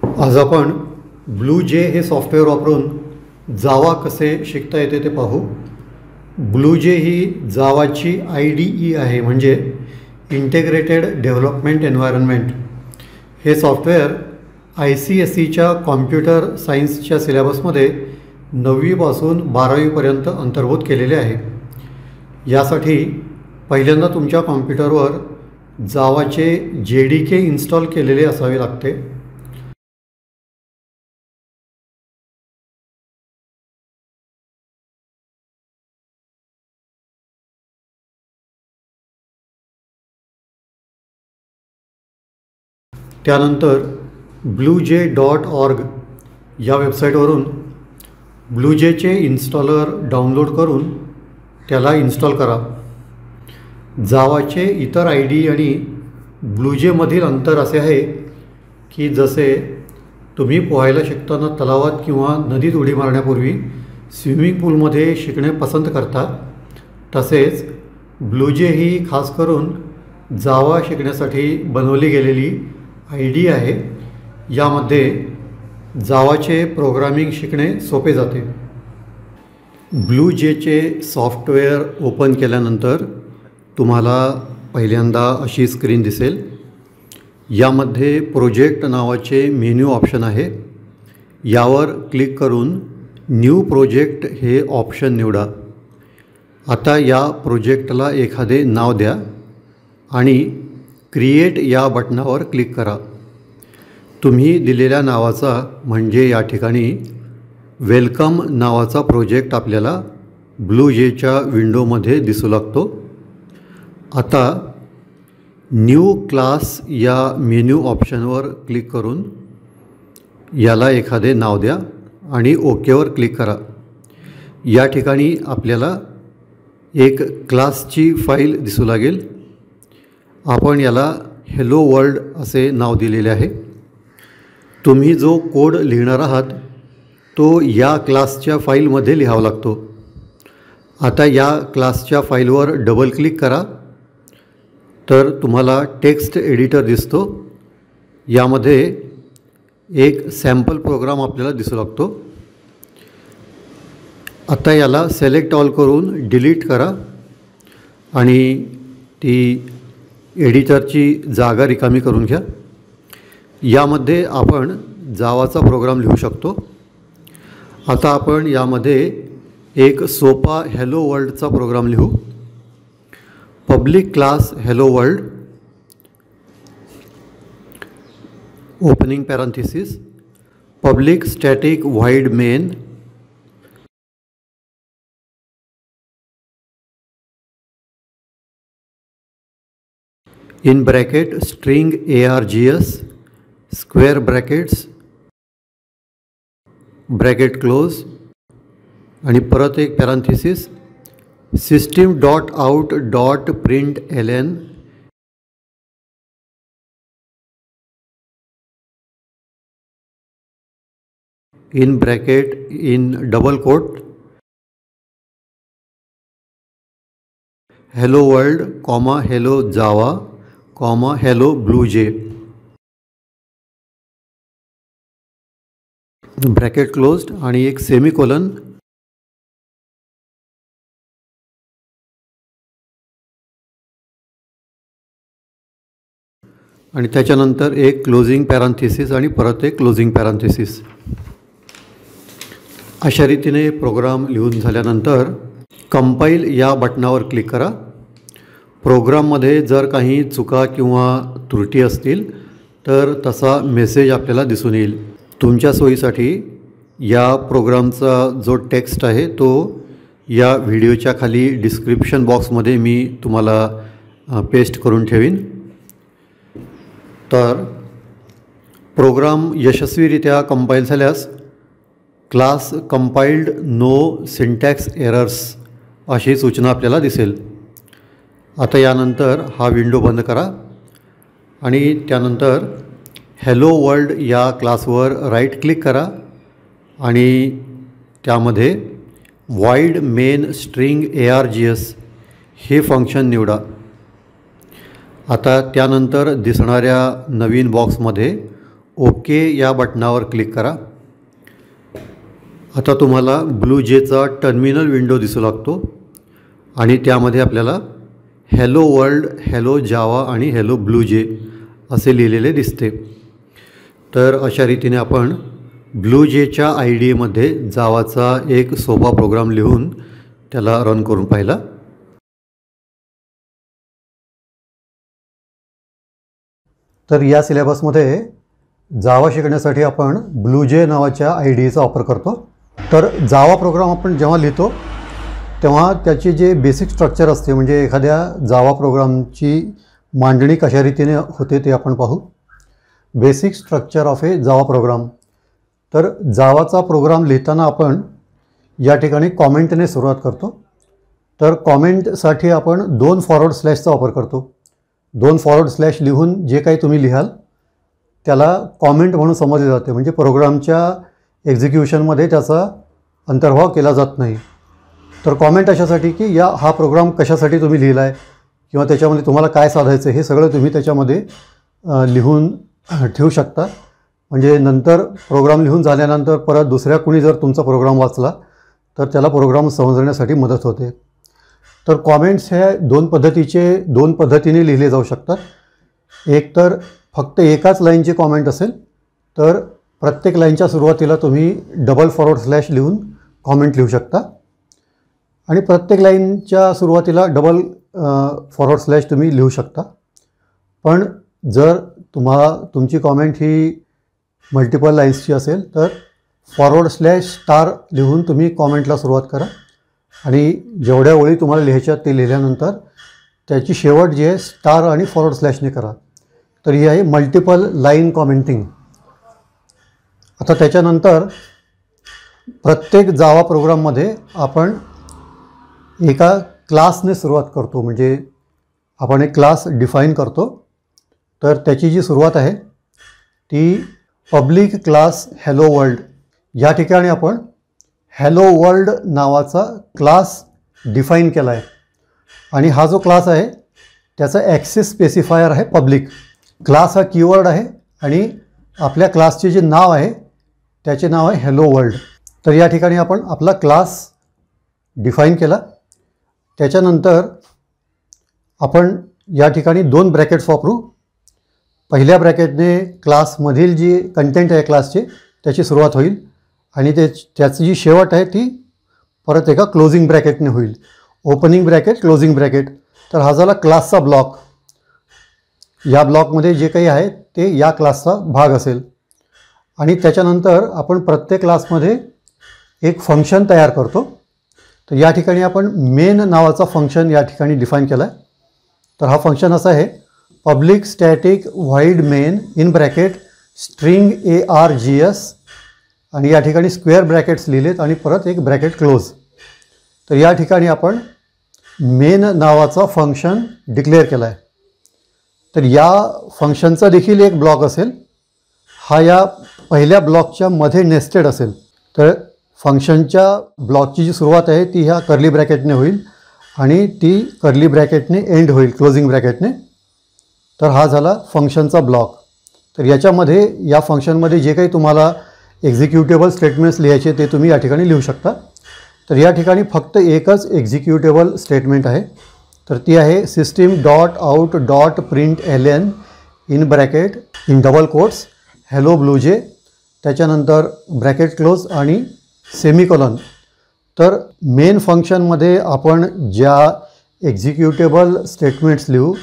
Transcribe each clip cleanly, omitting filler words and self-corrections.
आज आपण ब्लूजे हे सॉफ्टवेअर वापरून जावा कसे शिकता येते ते पाहू. ब्लूजे ही जावाची IDE आहे, म्हणजे इंटिग्रेटेड डेव्हलपमेंट एन्व्हायरमेंट. हे सॉफ्टवेअर ICSEच्या कॉम्प्युटर सायन्सच्या सिलेबसमध्ये 9वी पासून 12वीपर्यंत अंतर्भूत केलेले आहे. यासाठी पहिल्यांदा तुमच्या कॉम्प्युटरवर जावाचे JDK इन्स्टॉल केलेले असावे लागते. त्यानंतर bluej.org या वेबसाईटवरून ब्लूजेचे इन्स्टॉलर डाउनलोड करून त्याला इन्स्टॉल करा. जावाचे इतर IDE आणि ब्लूजेमधील अंतर असे आहे की जसे तुम्ही पोहायला शिकताना तलावात किंवा नदीत उडी मारण्यापूर्वी स्विमिंग पूलमध्ये शिकणे पसंत करता, तसेच ब्लूजे ही खास करून जावा शिकण्यासाठी बनवली गेलेली IDE आहे. यामध्ये जावाचे प्रोग्रामिंग शिकणे सोपे जाते. ब्लूजेचे सॉफ्टवेअर ओपन केल्यानंतर तुम्हाला पहिल्यांदा अशी स्क्रीन दिसेल. यामध्ये प्रोजेक्ट नावाचे मेन्यू ऑप्शन आहे. यावर क्लिक करून न्यू प्रोजेक्ट हे ऑप्शन निवडा. आता या प्रोजेक्टला एखादे नाव द्या आणि क्रिएट या बटनावर क्लिक करा. तुम्ही दिलेल्या नावाचा, म्हणजे या ठिकाणी वेलकम नावाचा प्रोजेक्ट आपल्याला ब्लूजेच्या विंडोमध्ये दिसू लागतो. आता न्यू क्लास या मेन्यू ऑप्शनवर क्लिक करून याला एखादे नाव द्या आणि ओकेवर क्लिक करा. या ठिकाणी आपल्याला एक क्लासची फाईल दिसू लागेल. आपण याला हेलो वर्ल्ड असे नाव दिलेले आहे. तुम्ही जो कोड लिहिणार आहात तो या क्लासच्या फाईलमध्ये लिहावा लागतो. आता या क्लासच्या फाईलवर डबल क्लिक करा तर तुम्हाला टेक्स्ट एडिटर दिसतो. यामध्ये एक सॅम्पल प्रोग्राम आपल्याला दिसू लागतो. आता याला सिलेक्ट ऑल करून डिलीट करा आणि ती एडिटरची जागा रिकामी करून घ्या. यामध्ये आपण जावाचा प्रोग्राम लिहू शकतो. आता आपण यामध्ये एक सोपा हेलो वर्ल्डचा प्रोग्राम लिहू. Public class hello world, opening parenthesis, public static void main, in bracket string args, square brackets, bracket close आणि परत एक parenthesis, system.out.println, in bracket in double quote hello world comma hello Java comma hello BlueJ, bracket closed आणि एक semicolon. आणि त्याच्यानंतर एक closing parenthesis आणि परत एक क्लोजिंग पॅरेंथेसिस. अशा रीतीने प्रोग्राम लिहून झाल्यानंतर कंपाईल या बटनावर क्लिक करा. प्रोग्राममध्ये जर काही चुका किंवा त्रुटी असतील तर तसा मेसेज आपल्याला दिसून येईल. तुमच्या सोयीसाठी या प्रोग्रामचा जो टेक्स्ट आहे तो या व्हिडिओच्या खाली डिस्क्रिप्शन बॉक्समध्ये मी तुम्हाला पेस्ट करून ठेवीन. तर प्रोग्राम यशस्वीरित्या कंपाईल झाल्यास class compiled, no syntax errors अशी सूचना आपल्याला दिसेल. आता यानंतर हा विंडो बंद करा आणि त्यानंतर हेलो वर्ल्ड या क्लासवर राईट क्लिक करा आणि त्यामध्ये void main string args हे फंक्शन निवडा. आता त्यानंतर दिसणाऱ्या नवीन बॉक्समध्ये ओके या बटनावर क्लिक करा. आता तुम्हाला ब्लू जेचा टर्मिनल विंडो दिसू लागतो आणि त्यामध्ये आपल्याला हॅलो वर्ल्ड, हॅलो जावा आणि हॅलो ब्लू जे असे लिहिलेले दिसते. तर अशा रीतीने आपण ब्लू जेच्या IDEमध्ये जावाचा एक सोपा प्रोग्राम लिहून त्याला रन करून पाहिला. तर या सिलेबसमध्ये जावा शिकण्यासाठी आपण ब्लू जे नावाच्या IDEचा वापर करतो. तर जावा प्रोग्राम आपण जेव्हा लिहितो तेव्हा त्याची जे बेसिक स्ट्रक्चर असते, म्हणजे एखाद्या जावा प्रोग्रामची मांडणी कशा रीतीने होते ते आपण पाहू. Basic structure of A Java program. तर जावाचा प्रोग्राम लिहिताना आपण या ठिकाणी कॉमेंटने सुरुवात करतो. तर कॉमेंटसाठी आपण 2 फॉरवर्ड स्लॅशचा वापर करतो. 2 फॉरवर्ड स्लॅश लिहून जे काही तुम्ही लिहाल त्याला कॉमेंट म्हणून समजले जाते, म्हणजे प्रोग्रामच्या एक्झिक्युशनमध्ये त्याचा अंतर्भाव केला जात नाही. तर कॉमेंट अशासाठी की हा प्रोग्राम कशासाठी तुम्ही लिहिला आहे किंवा त्याच्यामध्ये तुम्हाला काय साधायचं हे सगळं तुम्ही त्याच्यामध्ये लिहून ठेवू शकता. म्हणजे नंतर प्रोग्राम लिहून झाल्यानंतर परत दुसऱ्या कुणी जर तुमचा प्रोग्राम वाचला तर त्याला प्रोग्राम समजण्यासाठी मदत होते. तर कॉमेंट्स हे 2 पद्धतीने लिहिले जाऊ शकतात. एक तर फक्त एकाच लाईनचे कॉमेंट असेल तर प्रत्येक लाईनच्या सुरुवातीला तुम्ही डबल फॉरवर्ड स्लॅश लिहून कॉमेंट लिहू शकता आणि प्रत्येक लाईनच्या सुरुवातीला डबल फॉरवर्ड स्लॅश तुम्ही लिहू शकता. पण जर तुमची कॉमेंट ही मल्टिपल लाईन्सची असेल तर फॉरवर्ड स्लॅश स्टार लिहून तुम्ही कॉमेंटला सुरुवात करा आणि जेवढ्या ओळी तुम्हाला लिहायच्या ते लिहिल्यानंतर त्याची शेवट जी आहे स्टार आणि फॉरवर्ड स्लॅशने करा. तर ही आहे मल्टिपल लाईन कॉमेंटिंग. आता त्याच्यानंतर प्रत्येक जावा प्रोग्राममध्ये आपण एका क्लासने सुरुवात करतो, म्हणजे आपण एक क्लास डिफाईन करतो. तर त्याची जी सुरुवात आहे ती पब्लिक क्लास हॅलो वर्ल्ड. या ठिकाणी आपण हॅलो वर्ल्ड नावाचा क्लास डिफाईन केला आहे आणि हा जो क्लास आहे त्याचा ॲक्सेस स्पेसिफायर आहे पब्लिक. क्लास हा कीवर्ड आहे आणि आपल्या क्लासचे जे नाव आहे त्याचे नाव आहे हॅलो वर्ल्ड. तर या ठिकाणी आपण आपला क्लास डिफाईन केला. त्याच्यानंतर आपण या ठिकाणी 2 ब्रॅकेट्स वापरू. पहिल्या ब्रॅकेटने क्लासमधील जी कंटेंट आहे क्लासचे त्याची सुरुवात होईल आणि त्याची जी शेवट आहे ती परत एका क्लोजिंग ब्रॅकेटने होईल. Opening bracket, closing bracket. तर हा झाला क्लासचा ब्लॉक. या ब्लॉकमध्ये जे काही आहे ते या क्लासचा भाग असेल. आणि त्याच्यानंतर आपण प्रत्येक क्लासमध्ये एक फंक्शन तयार करतो. तर या ठिकाणी आपण मेन नावाचा फंक्शन या ठिकाणी डिफाईन केला आहे. तर हा फंक्शन असा आहे public static void main in bracket string ARGS आणि या ठिकाणी स्क्वेअर ब्रॅकेट्स लिहिलेत आणि परत एक ब्रॅकेट क्लोज. तर या ठिकाणी आपण मेन नावाचा फंक्शन डिक्लेअर केला आहे. तर या फंक्शनचा देखील एक ब्लॉक असेल. हा या पहिल्या ब्लॉकच्या मध्ये नेस्टेड असेल. तर फंक्शनच्या ब्लॉकची जी सुरुवात आहे ती ह्या कर्ली ब्रॅकेटने होईल आणि ती कर्ली ब्रॅकेटने एंड होईल क्लोजिंग ब्रॅकेटने. तर हा झाला फंक्शनचा ब्लॉक. तर या फंक्शनमध्ये जे काही तुम्हाला एक्झिक्युटेबल स्टेटमेंट्स लिहायचे ते तुम्ही या ठिकाणी लिहू शकता. तर या ठिकाणी फक्त एकच एक्झिक्युटेबल स्टेटमेंट आहे. तर ती आहे system.out.println in bracket in double quotes hello blue जे, त्याच्यानंतर ब्रॅकेट क्लोज आणि सेमिकोलन. तर मेन फंक्शनमध्ये आपण ज्या एक्झिक्युटेबल स्टेटमेंट्स लिहू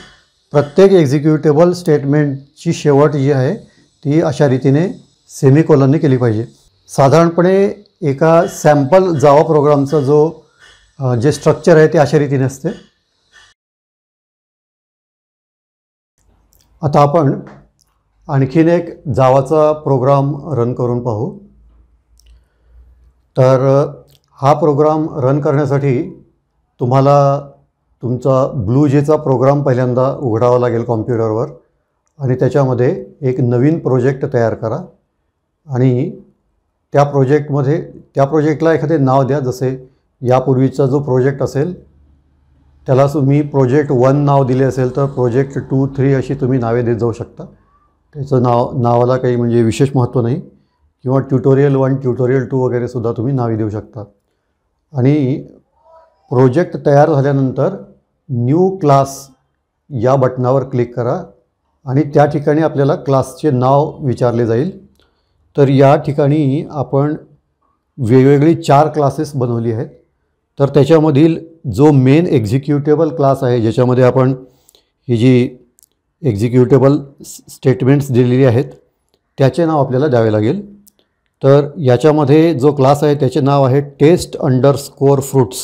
प्रत्येक एक्झिक्युटेबल स्टेटमेंटची शेवट जी आहे ती अशा रीतीने सेमिकोलनने केली पाहिजे. साधारणपणे एका सॅम्पल जावा प्रोग्रामचा जे स्ट्रक्चर आहे ते अशा रीतीने असते. आता आपण आणखीन एक जावाचा प्रोग्राम रन करून पाहू. तर हा प्रोग्राम रन करण्यासाठी तुम्हाला तुमचा ब्लू जेचा प्रोग्राम पहिल्यांदा उघडावा लागेल कॉम्प्युटरवर आणि त्याच्यामध्ये एक नवीन प्रोजेक्ट तयार करा आणि त्या प्रोजेक्टला एखादे नाव द्या. जसे यापूर्वीचा जो प्रोजेक्ट असेल त्याला तुम्ही प्रोजेक्ट 1 नाव दिले असेल तर प्रोजेक्ट 2, 3 अशी तुम्ही नावे देत जाऊ शकता. त्याचं नावाला काही म्हणजे विशेष महत्त्व नाही, किंवा ट्युटोरियल 1 ट्युटोरियल 2 वगैरे सुद्धा तुम्ही नावे देऊ शकता. आणि प्रोजेक्ट तयार झाल्यानंतर न्यू क्लास या बटनावर क्लिक करा आणि त्या ठिकाणी आपल्याला क्लासचे नाव विचारले जाईल. तर या ठिकाणी आपण वेगवेगळी 4 क्लासेस बनवली आहेत. तर त्याच्यामधील जो मेन एक्झिक्युटेबल क्लास आहे, ज्याच्यामध्ये आपण ही जी एक्झिक्युटेबल स्टेटमेंट्स दिलेली आहेत त्याचे नाव आपल्याला द्यावे लागेल. तर याच्यामध्ये जो क्लास आहे त्याचे नाव आहे test_fruits.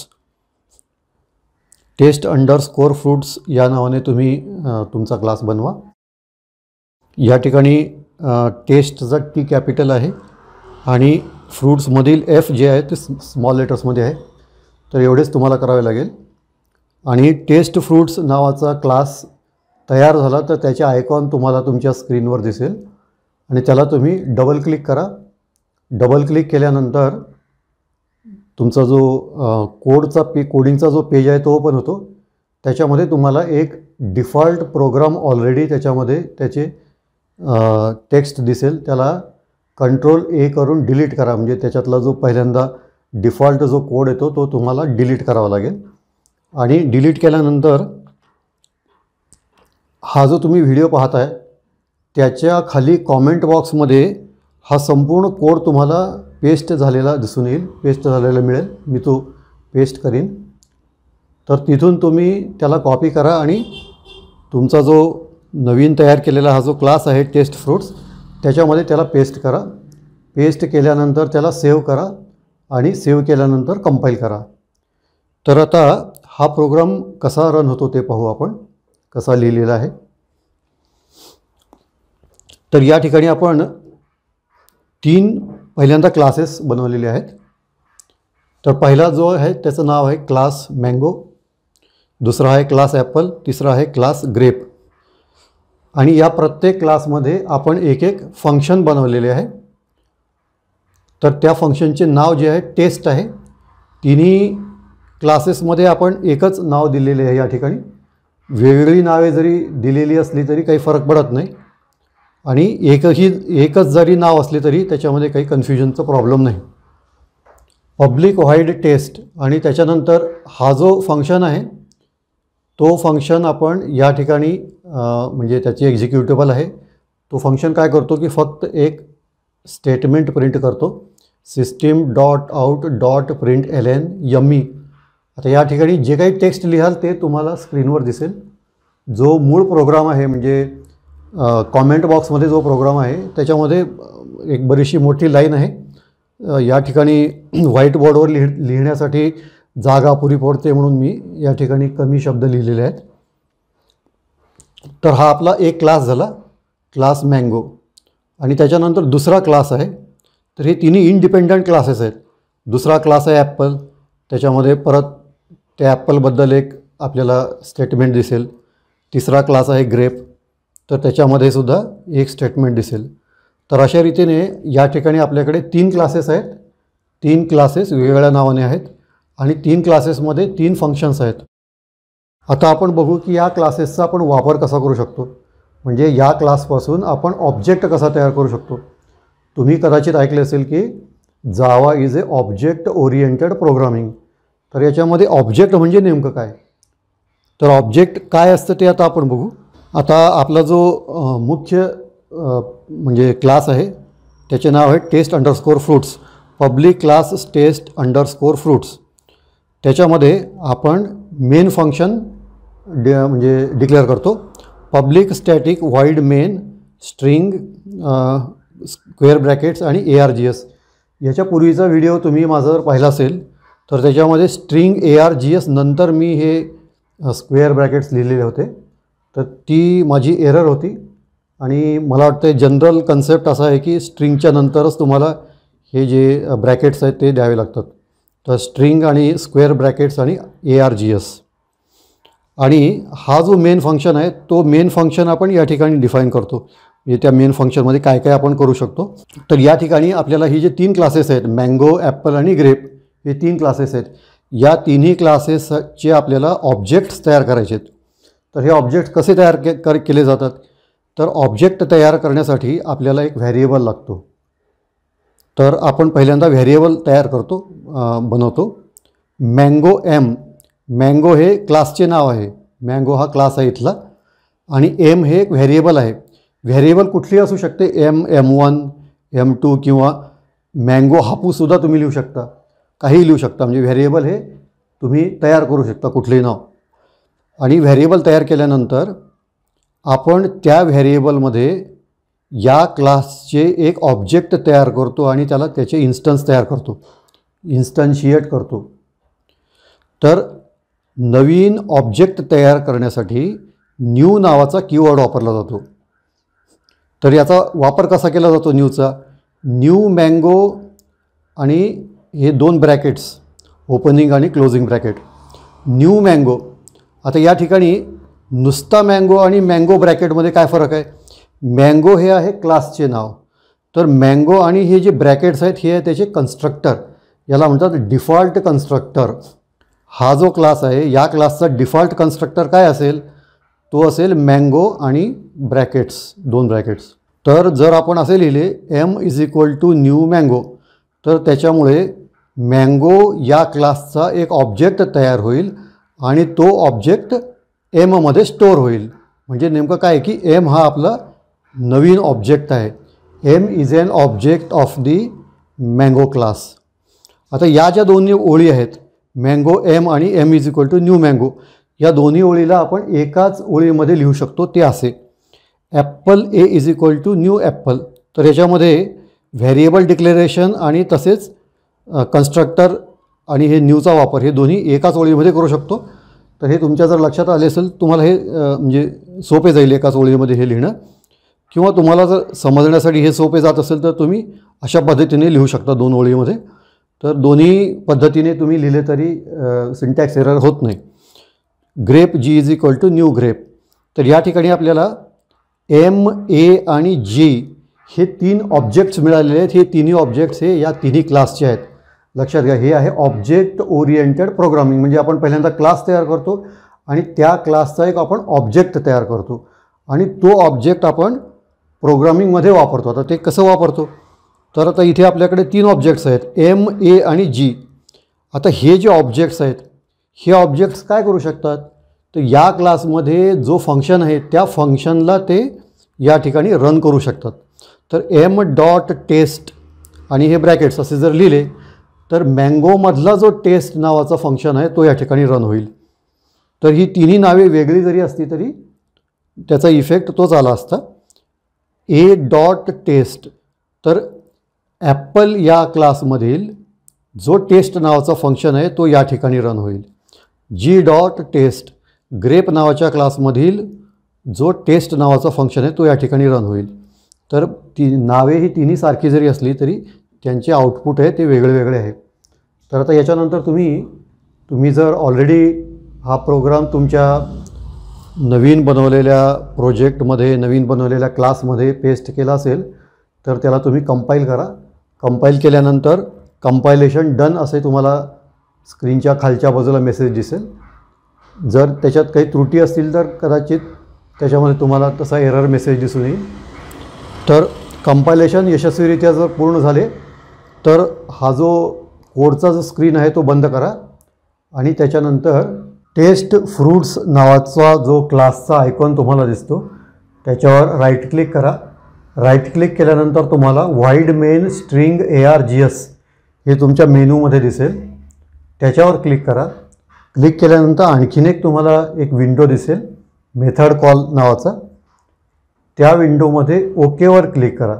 test_fruits या नावाने तुम्ही तुमचा क्लास बनवा. या ठिकाणी टेस्टचा T कॅपिटल आहे आणि फ्रूट्समधील F जे आहे ते स्मॉल लेटर्समध्ये आहे. तर एवढेच तुम्हाला करावे लागेल. आणि टेस्ट फ्रूट्स नावाचा क्लास तयार झाला तर त्याचे आयकॉन तुम्हाला तुमच्या स्क्रीनवर दिसेल आणि त्याला तुम्ही डबल क्लिक करा. डबल क्लिक केल्यानंतर तुमचा जो कोडिंगचा जो पेज आहे तो ओपन होतो. त्याच्यामध्ये तुम्हाला एक डिफॉल्ट प्रोग्राम ऑलरेडी त्याच्यामध्ये त्याचे टेक्स्ट दिसेल. त्याला Ctrl+A करून डिलीट करा. म्हणजे त्याच्यातला जो पहिल्यांदा डिफॉल्ट जो कोड येतो तो तुम्हाला डिलीट करावा लागेल. आणि डिलीट केल्यानंतर हा जो तुम्ही व्हिडिओ पाहताय त्याच्या खाली कॉमेंट बॉक्समध्ये हा संपूर्ण कोड तुम्हाला पेस्ट झालेला दिसून येईल, पेस्ट झालेला मिळेल. मी तो पेस्ट करीन. तर तिथून तुम्ही त्याला कॉपी करा आणि तुमचा जो नवीन तयार केलेला हा जो क्लास आहे टेस्ट फ्रूट्स त्याच्यामध्ये त्याला पेस्ट करा. पेस्ट केल्यानंतर त्याला सेव्ह करा आणि सेव्ह केल्यानंतर कंपाईल करा. तर आता हा प्रोग्राम कसा रन होतो ते पाहू आपण, कसा लिहिलेला आहे. तर या ठिकाणी आपण 3 पहिल्यांदा क्लासेस बनवलेले आहेत. तर पहिला जो आहे त्याचं नाव आहे क्लास मँगो, दुसरा आहे क्लास ॲपल, तिसरा आहे क्लास ग्रेप. आणि या प्रत्येक क्लासमध्ये आपण एक एक फंक्शन बनवलेले आहे. तर त्या फंक्शनचे नाव जे आहे टेस्ट आहे. तिन्ही क्लासेसमध्ये आपण एकच नाव दिलेले आहे. या ठिकाणी वेगवेगळी नावे जरी दिलेली असली तरी काही फरक पडत नाही आणि एकच जरी नाव असले तरी त्याच्यामध्ये काही कन्फ्युजनचा प्रॉब्लेम नाही. पब्लिक व्हाईड टेस्ट आणि त्याच्यानंतर हा जो फंक्शन आहे तो फंक्शन आपण या ठिकाणी म्हणजे त्याची एक्झिक्युटेबल आहे. तो फंक्शन काय करतो की फक्त एक स्टेटमेंट प्रिंट करतो, system.out.println यम्मी. आता या ठिकाणी जे काही टेक्स्ट लिहाल ते तुम्हाला स्क्रीनवर दिसेल. जो मूळ प्रोग्राम आहे म्हणजे कॉमेंट बॉक्समध्ये जो प्रोग्राम आहे त्याच्यामध्ये एक बरीचशी मोठी लाईन आहे. या ठिकाणी व्हाईट बोर्डवर लिहिण्यासाठी जागा पुरी पडते म्हणून मी या ठिकाणी कमी शब्द लिहिलेले आहेत. तर हा आपला एक क्लास झाला, क्लास मँगो. आणि त्याच्यानंतर दुसरा क्लास आहे. तर हे तिन्ही इंडिपेंडंट क्लासेस आहेत. दुसरा क्लास आहे ॲपल, त्याच्यामध्ये परत त्या ॲपलबद्दल एक आपल्याला स्टेटमेंट दिसेल. तिसरा क्लास आहे ग्रेप, तर त्याच्यामध्ये सुद्धा एक स्टेटमेंट दिसेल. तर अशा रीतीने या ठिकाणी आपल्याकडे 3 क्लासेस आहेत. 3 क्लासेस वेगवेगळ्या नावाने आहेत आणि 3 क्लासेसमध्ये 3 फंक्शन्स आहेत. आता आपण बघू की या क्लासेसचा आपण वापर कसा करू शकतो. म्हणजे या क्लासपासून आपण ऑब्जेक्ट कसा तयार करू शकतो. तुम्ही कदाचित ऐकले असेल की Java is a object oriented programming. तर याच्यामध्ये ऑब्जेक्ट म्हणजे नेमकं काय, तर ऑब्जेक्ट काय असतं ते आता आपण बघू. आता आपला जो मुख्य म्हणजे क्लास आहे त्याचे नाव आहे test_fruits, पब्लिक क्लास test_fruits. त्याच्यामध्ये आपण मेन फंक्शन म्हणजे डिक्लेअर करतो, public static void main string square brackets आणि ARGS. याच्यापूर्वीचा व्हिडिओ तुम्ही माझा जर पाहिला असेल तर त्याच्यामध्ये स्ट्रिंग ARGS नंतर मी हे स्क्वेअर ब्रॅकेट्स लिहिलेले होते. तर ती माझी एरर होती आणि मला वाटतं जनरल कन्सेप्ट असा आहे की स्ट्रिंगच्या नंतरच तुम्हाला हे जे ब्रॅकेट्स आहेत ते द्यावे लागतात. तर स्ट्रिंग आणि स्क्वेअर ब्रॅकेट्स आणि ARGS. आणि हा जो मेन फंक्शन आहे तो मेन फंक्शन आपण या ठिकाणी डिफाईन करतो. म्हणजे त्या मेन फंक्शनमध्ये काय काय आपण करू शकतो. तर या ठिकाणी आपल्याला ही जे 3 क्लासेस आहेत मँगो, ॲपल आणि ग्रेप, हे 3 क्लासेस आहेत. या तिन्ही क्लासेसचे आपल्याला ऑब्जेक्ट्स तयार करायचे आहेत. तर हे ऑब्जेक्ट्स कसे तयार केले जातात तर ऑब्जेक्ट तयार करण्यासाठी आपल्याला एक व्हेरिएबल लागतो. तर आपण पहिल्यांदा व्हेरिएबल तयार करतो, बनवतो. मँगो एम, मँगो हे क्लासचे नाव आहे, मँगो हा क्लास आहे इथला, आणि एम हे एक व्हेरिएबल आहे. व्हेरिएबल कुठली असू शकते, M1, M2 किंवा मँगो हापूससुद्धा तुम्ही लिहू शकता, काहीही लिहू शकता. म्हणजे व्हेरिएबल हे तुम्ही तयार करू शकता कुठलेही नाव. आणि व्हेरिएबल तयार केल्यानंतर आपण त्या व्हेरिएबलमध्ये या क्लासचे एक ऑब्जेक्ट तयार करतो आणि त्याला त्याचे इन्स्टन्स तयार करतो, इन्स्टन्शिएट करतो. तर नवीन ऑब्जेक्ट तयार करण्यासाठी न्यू नावाचा कीवर्ड वापरला जातो. तर याचा वापर कसा केला जातो न्यूचा, न्यू मँगो आणि हे दोन ब्रॅकेट्स, ओपनिंग आणि क्लोजिंग ब्रॅकेट, न्यू मँगो. आता या ठिकाणी नुसता मँगो आणि मँगो ब्रॅकेटमध्ये काय फरक आहे, मँगो हे आहे क्लासचे नाव, तर मँगो आणि हे जे ब्रॅकेट्स आहेत हे आहे त्याचे कन्स्ट्रक्टर, याला म्हणतात डिफॉल्ट कन्स्ट्रक्टर. हा जो क्लास आहे या क्लासचा डिफॉल्ट कन्स्ट्रक्टर काय असेल, तो असेल मँगो आणि ब्रॅकेट्स, दोन ब्रॅकेट्स. तर जर आपण असे लिहिले M न्यू मँगो, तर त्याच्यामुळे मँगो या क्लासचा एक ऑब्जेक्ट तयार होईल आणि तो ऑब्जेक्ट एममध्ये स्टोअर होईल. म्हणजे नेमकं काय की एम हा आपला नवीन ऑब्जेक्ट आहे. M is an object of the mango class. आता या ज्या दोन्ही ओळी आहेत, मँगो एम आणि M न्यू मँगो, या दोन्ही ओळीला आपण एकाच ओळीमध्ये लिहू शकतो. ते असे ॲपल A न्यू ॲपल. तर याच्यामध्ये व्हेरिएबल डिक्लेरेशन आणि तसेच कन्स्ट्रक्टर आणि हे न्यूचा वापर हे दोन्ही एकाच ओळीमध्ये करू शकतो. तर हे तुमच्या जर लक्षात आले असेल, तुम्हाला हे म्हणजे सोपे जाईल एकाच ओळीमध्ये हे लिहिणं, किंवा तुम्हाला जर समजण्यासाठी हे सोपे जात असेल तर तुम्ही अशा पद्धतीने लिहू शकता दोन ओळीमध्ये. तर दोन्ही पद्धतीने तुम्ही लिहिले तरी सिंटॅक्स एरर होत नाही. Grape G new grape. तर या ठिकाणी आपल्याला M, A आणि G हे तीन ऑब्जेक्ट्स मिळालेले आहेत. हे तिन्ही ऑब्जेक्ट्स हे या तिन्ही क्लासचे आहेत. लक्षात घ्या, हे आहे ऑब्जेक्ट ओरिएंटेड प्रोग्रामिंग. म्हणजे आपण पहिल्यांदा क्लास तयार करतो आणि त्या क्लासचा एक आपण ऑब्जेक्ट तयार करतो आणि तो ऑब्जेक्ट आपण प्रोग्रामिंगमध्ये वापरतो. आता ते कसं वापरतो, तर आता इथे आपल्याकडे तीन ऑब्जेक्ट्स आहेत, M, A आणि G. आता हे जे ऑब्जेक्ट्स आहेत हे ऑब्जेक्ट्स काय करू शकतात, तर या क्लासमध्ये जो फंक्शन आहे त्या फंक्शनला ते या ठिकाणी रन करू शकतात. तर M.टेस्ट आणि हे ब्रॅकेट्स असे जर लिहिले तर मँगोमधला जो टेस्ट नावाचा फंक्शन आहे तो या ठिकाणी रन होईल. तर ही तिन्ही नावे वेगळी जरी असती तरी त्याचा इफेक्ट तोच आला असता. A.टेस्ट, तर ॲपल या क्लासमधील जो टेस्ट नावाचा फंक्शन आहे तो या ठिकाणी रन होईल. G.टेस्ट, ग्रेप नावाच्या क्लासमधील जो टेस्ट नावाचा फंक्शन आहे तो या ठिकाणी रन होईल. तर ती नावे ही तिन्ही सारखी जरी असली तरी त्यांचे आउटपुट आहे ते वेगळे वेगळे आहे. तर आता याच्यानंतर तुम्ही जर ऑलरेडी हा प्रोग्राम तुमच्या नवीन बनवलेल्या प्रोजेक्टमध्ये, नवीन बनवलेल्या क्लासमध्ये पेस्ट केला असेल तर त्याला तुम्ही कंपाईल करा. कंपाईल केल्यानंतर कंपायलेशन डन असे तुम्हाला स्क्रीनच्या खालच्या बाजूला मेसेज दिसेल. जर त्याच्यात काही त्रुटी असतील तर कदाचित त्याच्यामध्ये तुम्हाला तसा एरर मेसेज दिसून येईल. तर कंपायलेशन यशस्वीरित्या जर पूर्ण झाले तर हा जो कोडचा जो स्क्रीन आहे तो बंद करा आणि त्याच्यानंतर टेस्ट फ्रूट्स नावाचा जो क्लासचा आयकॉन तुम्हाला दिसतो त्याच्यावर राईट क्लिक करा. राईट क्लिक केल्यानंतर तुम्हाला वाईड मेन स्ट्रिंग ARGS हे तुमच्या मेनूमध्ये दिसेल, त्याच्यावर क्लिक करा. क्लिक केल्यानंतर आणखीन एक तुम्हाला एक विंडो दिसेल मेथड कॉल नावाचा, त्या विंडोमध्ये ओकेवर क्लिक करा.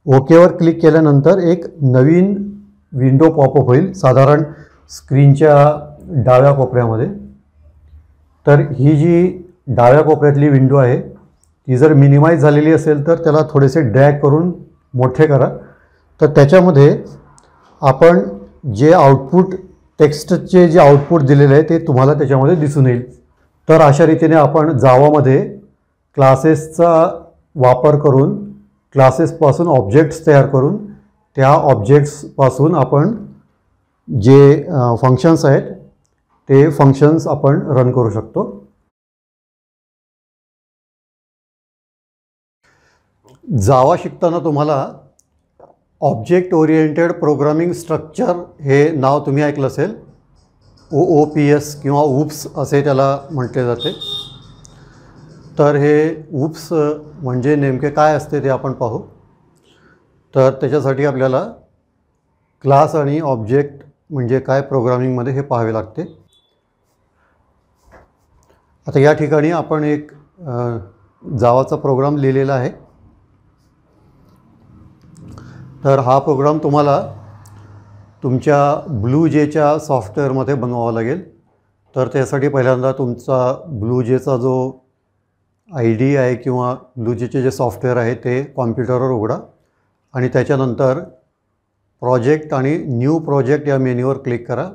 ओकेवर क्लिक केल्यानंतर एक नवीन विंडो पॉपअप होईल साधारण स्क्रीनच्या डाव्या कोपऱ्यामध्ये. तर ही जी डाव्या कोपऱ्यातली विंडो आहे ती जर मिनिमाइज झालेली असेल तर त्याला थोडेसे ड्रॅग करून मोठे करा. तर त्याच्यामध्ये आपण जे आउटपुट टेक्स्टचे जे आउटपुट दिलेले आहे ते तुम्हाला त्याच्यामध्ये दिसून येईल. तर अशा रीतीने आपण जावामध्ये क्लासेसचा वापर करून क्लासेसपासून ऑब्जेक्ट्स तयार करून त्या ऑब्जेक्ट्सपासून आपण जे फंक्शन्स आहेत ते फंक्शन्स आपण रन करू शकतो. जावा शिकताना तुम्हाला ऑब्जेक्ट ओरिएंटेड प्रोग्रामिंग स्ट्रक्चर हे नाव तुम्ही ऐकलं असेल. OOPS किंवा UPS असे त्याला म्हटले जाते. तर हे UPS म्हणजे नेमके काय असते ते आपण पाहू. तर त्याच्यासाठी आपल्याला क्लास आणि ऑब्जेक्ट म्हणजे काय प्रोग्रामिंगमध्ये हे पाहावे लागते. आता या ठिकाणी आपण एक जावाचा प्रोग्राम लिहिलेला आहे. तर हा प्रोग्राम तुम्हाला तुमच्या BlueJ सॉफ्टवेअरमध्ये बनवावा लागेल. तर त्यासाठी पहिल्यांदा तुमचा BlueJचा जो ID आहे किंवा BlueJचे जे सॉफ्टवेअर आहे ते कॉम्प्युटरवर उघडा आणि त्याच्यानंतर प्रोजेक्ट आणि न्यू प्रोजेक्ट या मेन्यूवर क्लिक करा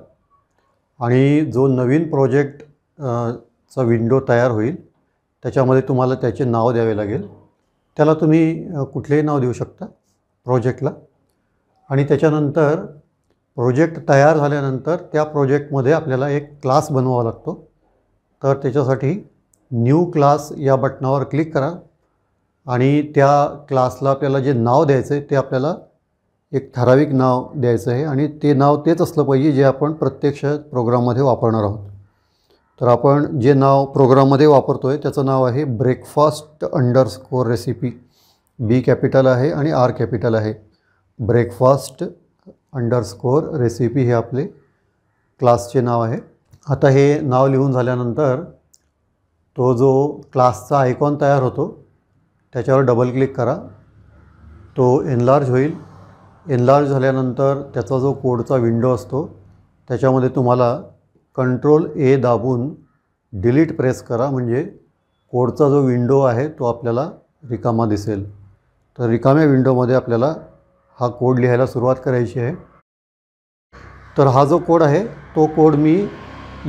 आणि जो नवीन प्रोजेक्ट चा विंडो तयार होईल त्याच्यामध्ये तुम्हाला त्याचे नाव द्यावे लागेल. त्याला तुम्ही कुठलेही नाव देऊ शकता प्रोजेक्टला. आणि त्याच्यानंतर प्रोजेक्ट तयार झाल्यानंतर त्या प्रोजेक्टमध्ये आपल्याला एक क्लास बनवावा लागतो. तर त्याच्यासाठी न्यू क्लास या बटनावर क्लिक करा आणि त्या क्लासला आपल्याला जे नाव द्यायचं आहे ते आपल्याला एक ठराविक नाव द्यायचं आहे आणि ते नाव तेच असलं पाहिजे जे आपण प्रत्यक्ष प्रोग्राममध्ये वापरणार आहोत. तर आपण जे नाव प्रोग्राममध्ये वापरतो आहे त्याचं नाव आहे breakfast_recipe. B कॅपिटल आहे आणि R कॅपिटल आहे. breakfast_recipe हे आपले क्लासचे नाव आहे. आता हे नाव लिहून झाल्यानंतर तो जो क्लासचा आयकॉन तयार होतो त्याच्यावर डबल क्लिक करा. तो एनलार्ज होईल. एनलार्ज झाल्यानंतर त्याचा जो कोडचा विंडो असतो त्याच्यामध्ये तुम्हाला Ctrl+A दाबून डिलीट प्रेस करा म्हणजे कोडचा जो विंडो आहे तो आपल्याला रिकामा दिसेल. तर रिकाम्या विंडोमध्ये आपल्याला हा कोड लिहायला सुरुवात करायची आहे. तर हा जो कोड आहे तो कोड मी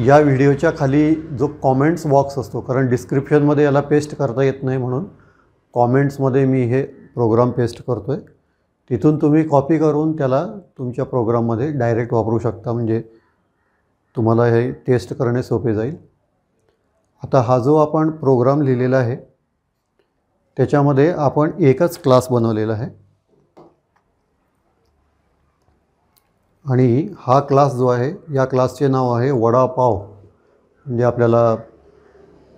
या व्हिडिओच्या खाली जो कॉमेंट्स बॉक्स असतो, कारण डिस्क्रिप्शनमध्ये याला पेस्ट करता येत नाही म्हणून कॉमेंट्समध्ये मी हे प्रोग्राम पेस्ट करतो आहे. तिथून तुम्ही कॉपी करून त्याला तुमच्या प्रोग्राममध्ये डायरेक्ट वापरू शकता म्हणजे तुम्हाला हे टेस्ट करणे सोपे जाईल. आता हा जो आपण प्रोग्राम लिहिलेला आहे त्याच्यामध्ये आपण एकच क्लास बनवलेला आहे आणि हा क्लास जो आहे या क्लासचे नाव आहे वडापाव. म्हणजे आपल्याला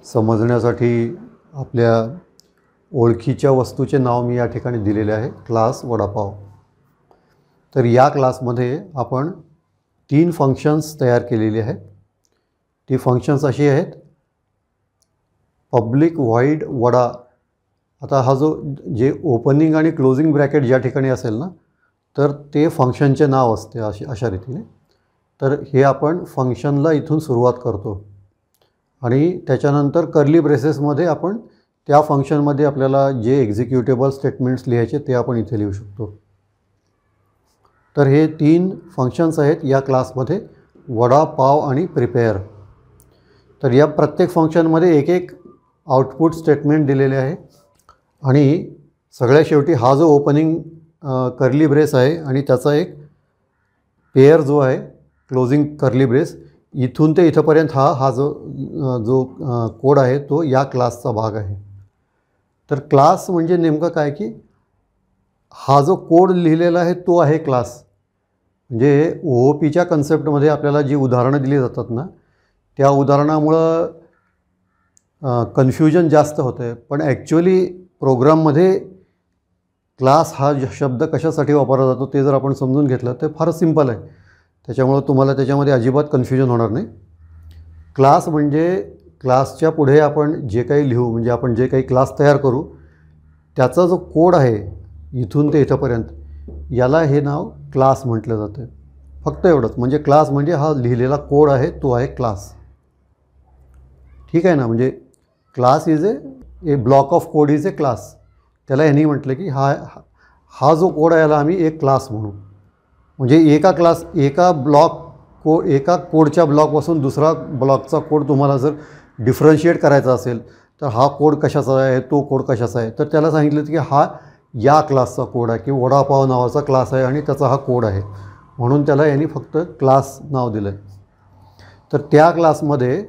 समजण्यासाठी आपल्या ओळखीच्या वस्तूचे नाव मी या ठिकाणी दिलेले आहे क्लास वडापाव. तर या क्लासमध्ये आपण 3 फंक्शन्स तयार केलेली आहेत. ती फंक्शन्स अशी आहेत. Public void vada. आता हा जो जे ओपनिंग आणि क्लोजिंग ब्रॅकेट ज्या ठिकाणी असेल ना तर ते फंक्शनचे नाव असते अशा रीतीने. तर हे आपण फंक्शनला इथून सुरुवात करतो आणि त्याच्यानंतर कर्ली ब्रेसेसमध्ये आपण त्या फंक्शनमध्ये आपल्याला जे एक्झिक्युटेबल स्टेटमेंट्स लिहायचे ते आपण इथे लिहू शकतो. तर हे 3 फंक्शन्स आहेत या क्लासमध्ये वडा, पाव आणि प्रिपेअर. तर या प्रत्येक फंक्शनमध्ये एक एक आउटपुट स्टेटमेंट दिलेले आहे आणि सगळ्या शेवटी हा जो ओपनिंग कर्ली ब्रेस आहे आणि त्याचा एक पेअर जो आहे क्लोजिंग कर्ली ब्रेस इथून ते इथंपर्यंत हा जो कोड आहे तो या क्लासचा भाग आहे. तर क्लास म्हणजे नेमकं काय की हा जो कोड लिहिलेला आहे तो आहे क्लास. म्हणजे OOPच्या कन्सेप्टमध्ये आपल्याला जी उदाहरणं दिली जातात ना त्या उदाहरणामुळं कन्फ्युजन जास्त होतं आहे. पण ॲक्च्युअली प्रोग्राममध्ये क्लास हा शब्द कशासाठी वापरला जातो ते जर आपण समजून घेतलं तर फारच सिंपल आहे. त्याच्यामुळं तुम्हाला त्याच्यामध्ये अजिबात कन्फ्युजन होणार नाही. क्लास म्हणजे क्लासच्या पुढे आपण जे काही लिहू म्हणजे आपण जे काही क्लास तयार करू त्याचा जो कोड आहे इथून ते इथंपर्यंत याला हे नाव क्लास म्हटलं जातं. फक्त एवढंच. म्हणजे क्लास म्हणजे हा लिहिलेला कोड आहे तो आहे क्लास. ठीक आहे ना. म्हणजे class is a block of code is a class. त्याला यांनी म्हटलं की हा जो कोड आहे याला आम्ही एक क्लास म्हणू. म्हणजे एका कोडच्या ब्लॉकपासून दुसरा ब्लॉकचा कोड तुम्हाला जर डिफरन्शिएट करायचा असेल तर हा कोड कशाचा आहे तो कोड कशाचा आहे तर त्याला सांगितलं की हा या क्लासचा कोड आहे की वडापाव नावाचा क्लास आहे आणि त्याचा हा कोड आहे म्हणून त्याला यांनी फक्त क्लास नाव दिलं आहे. तर त्या क्लासमध्ये